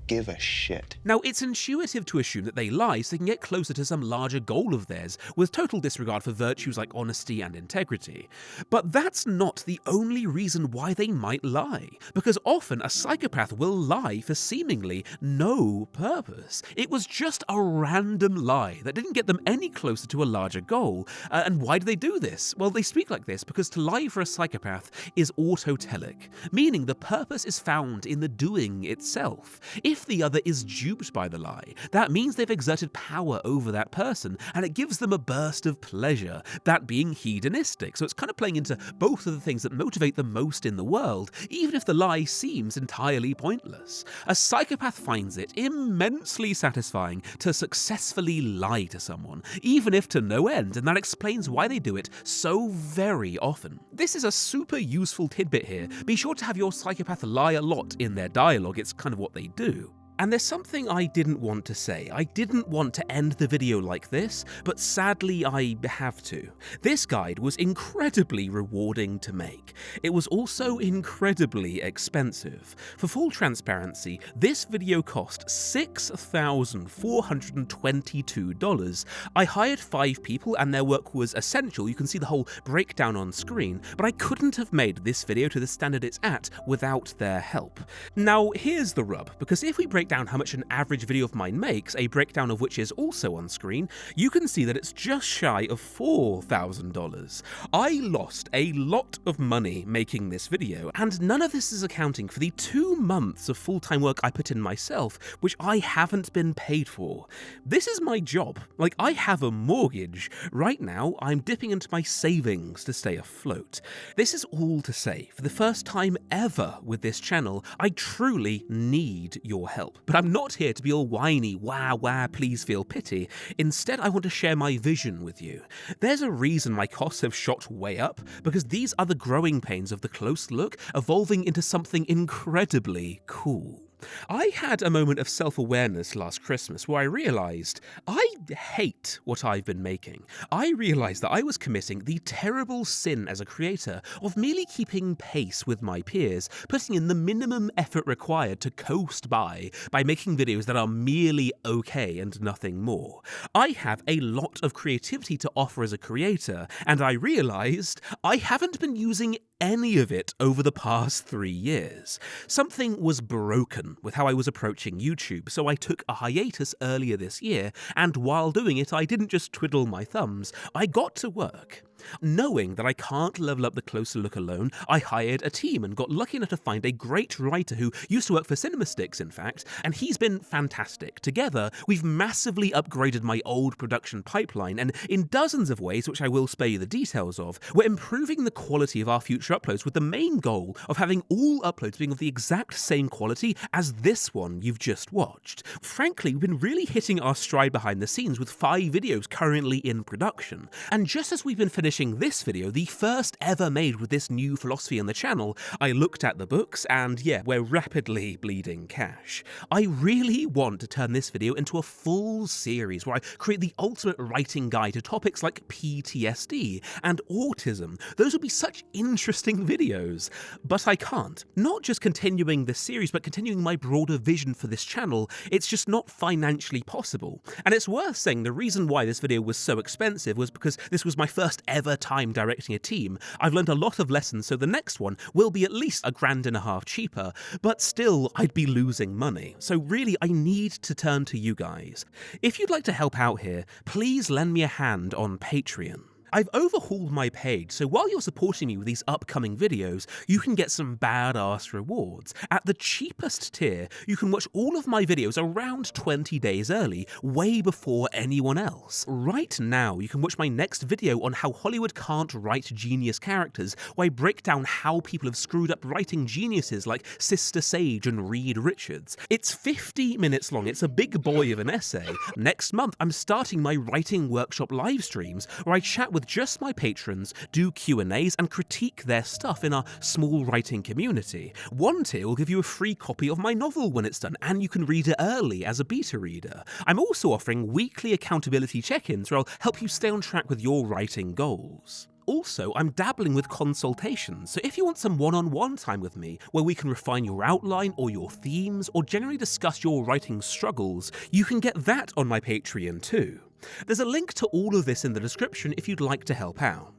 Speaker 11: give a shit.
Speaker 1: Now, it's intuitive to assume that they lie so they can get closer to some larger goal of theirs, with total disregard for virtues like honesty and integrity. But that's not the only reason why they might lie, because often a psychopath will lie for seemingly no purpose. It was just a random lie that didn't get them any closer to a larger goal. And why do they do this? Well, they speak like this because to lie for a psychopath is autotelic, meaning the purpose is found in the doing itself. If the other is duped by the lie, that means they've exerted power over that person, and it gives them a burst of pleasure, that being hedonistic. So it's kind of playing into both of the things that motivate them most in the world, even if the lie seems entirely pointless. A psychopath finds it immensely satisfying to successfully lie to someone, even if to no end, and that explains why they do it so very often. This is a super useful tidbit here. Be sure to have your psychopath lie a lot in their dialogue, it's kind of what they do. And there's something I didn't want to say. I didn't want to end the video like this, but sadly I have to. This guide was incredibly rewarding to make. It was also incredibly expensive. For full transparency, this video cost $6,422. I hired 5 people and their work was essential. You can see the whole breakdown on screen, but I couldn't have made this video to the standard it's at without their help. Now, here's the rub, because if we break down how much an average video of mine makes, a breakdown of which is also on screen, you can see that it's just shy of $4,000. I lost a lot of money making this video, and none of this is accounting for the 2 months of full-time work I put in myself, which I haven't been paid for. This is my job. Like, I have a mortgage. Right now, I'm dipping into my savings to stay afloat. This is all to say, for the first time ever with this channel, I truly need your help. But I'm not here to be all whiny, wah, please feel pity. Instead, I want to share my vision with you. There's a reason my costs have shot way up, because these are the growing pains of the close look evolving into something incredibly cool. I had a moment of self-awareness last Christmas where I realised I hate what I've been making. I realised that I was committing the terrible sin as a creator of merely keeping pace with my peers, putting in the minimum effort required to coast by making videos that are merely okay and nothing more. I have a lot of creativity to offer as a creator, and I realised I haven't been using any of it over the past 3 years. Something was broken with how I was approaching YouTube, so I took a hiatus earlier this year, and while doing it, I didn't just twiddle my thumbs, I got to work. Knowing that I can't level up the closer look alone, I hired a team and got lucky enough to find a great writer who used to work for CinemaSticks, in fact, and he's been fantastic. Together, we've massively upgraded my old production pipeline, and in dozens of ways, which I will spare you the details of, we're improving the quality of our future uploads with the main goal of having all uploads being of the exact same quality as this one you've just watched. Frankly, we've been really hitting our stride behind the scenes with 5 videos currently in production, and just as we've been finishing this video, the first ever made with this new philosophy on the channel, I looked at the books and yeah, we're rapidly bleeding cash. I really want to turn this video into a full series where I create the ultimate writing guide to topics like PTSD and autism. Those would be such interesting videos, but I can't. Not just continuing this series, but continuing my broader vision for this channel, it's just not financially possible. And it's worth saying the reason why this video was so expensive was because this was my first ever time directing a team. I've learned a lot of lessons, so the next one will be at least $1.50 cheaper, but still I'd be losing money. So really I need to turn to you guys. If you'd like to help out here, please lend me a hand on Patreon. I've overhauled my page, so while you're supporting me with these upcoming videos, you can get some badass rewards. At the cheapest tier, you can watch all of my videos around 20 days early, way before anyone else. Right now, you can watch my next video on how Hollywood can't write genius characters, where I break down how people have screwed up writing geniuses like Sister Sage and Reed Richards. It's 50 minutes long, it's a big boy of an essay. Next month, I'm starting my writing workshop live streams, where I chat with just my patrons, do Q&As, and critique their stuff in our small writing community. One tier will give you a free copy of my novel when it's done, and you can read it early as a beta reader. I'm also offering weekly accountability check-ins where I'll help you stay on track with your writing goals. Also, I'm dabbling with consultations, so if you want some one-on-one time with me, where we can refine your outline or your themes, or generally discuss your writing struggles, you can get that on my Patreon too. There's a link to all of this in the description if you'd like to help out.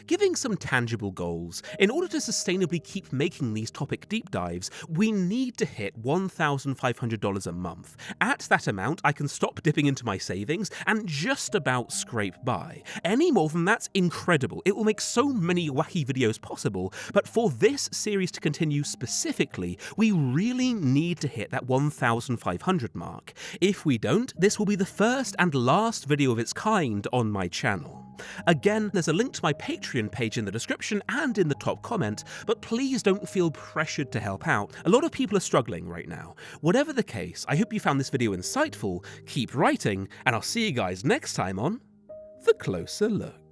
Speaker 1: Giving some tangible goals, in order to sustainably keep making these topic deep dives, we need to hit $1,500 a month. At that amount, I can stop dipping into my savings and just about scrape by. Any more than that's incredible. It will make so many wacky videos possible, but for this series to continue specifically, we really need to hit that 1,500 mark. If we don't, this will be the first and last video of its kind on my channel. Again, there's a link to my Patreon page in the description and in the top comment, but please don't feel pressured to help out. A lot of people are struggling right now. Whatever the case, I hope you found this video insightful, keep writing, and I'll see you guys next time on The Closer Look.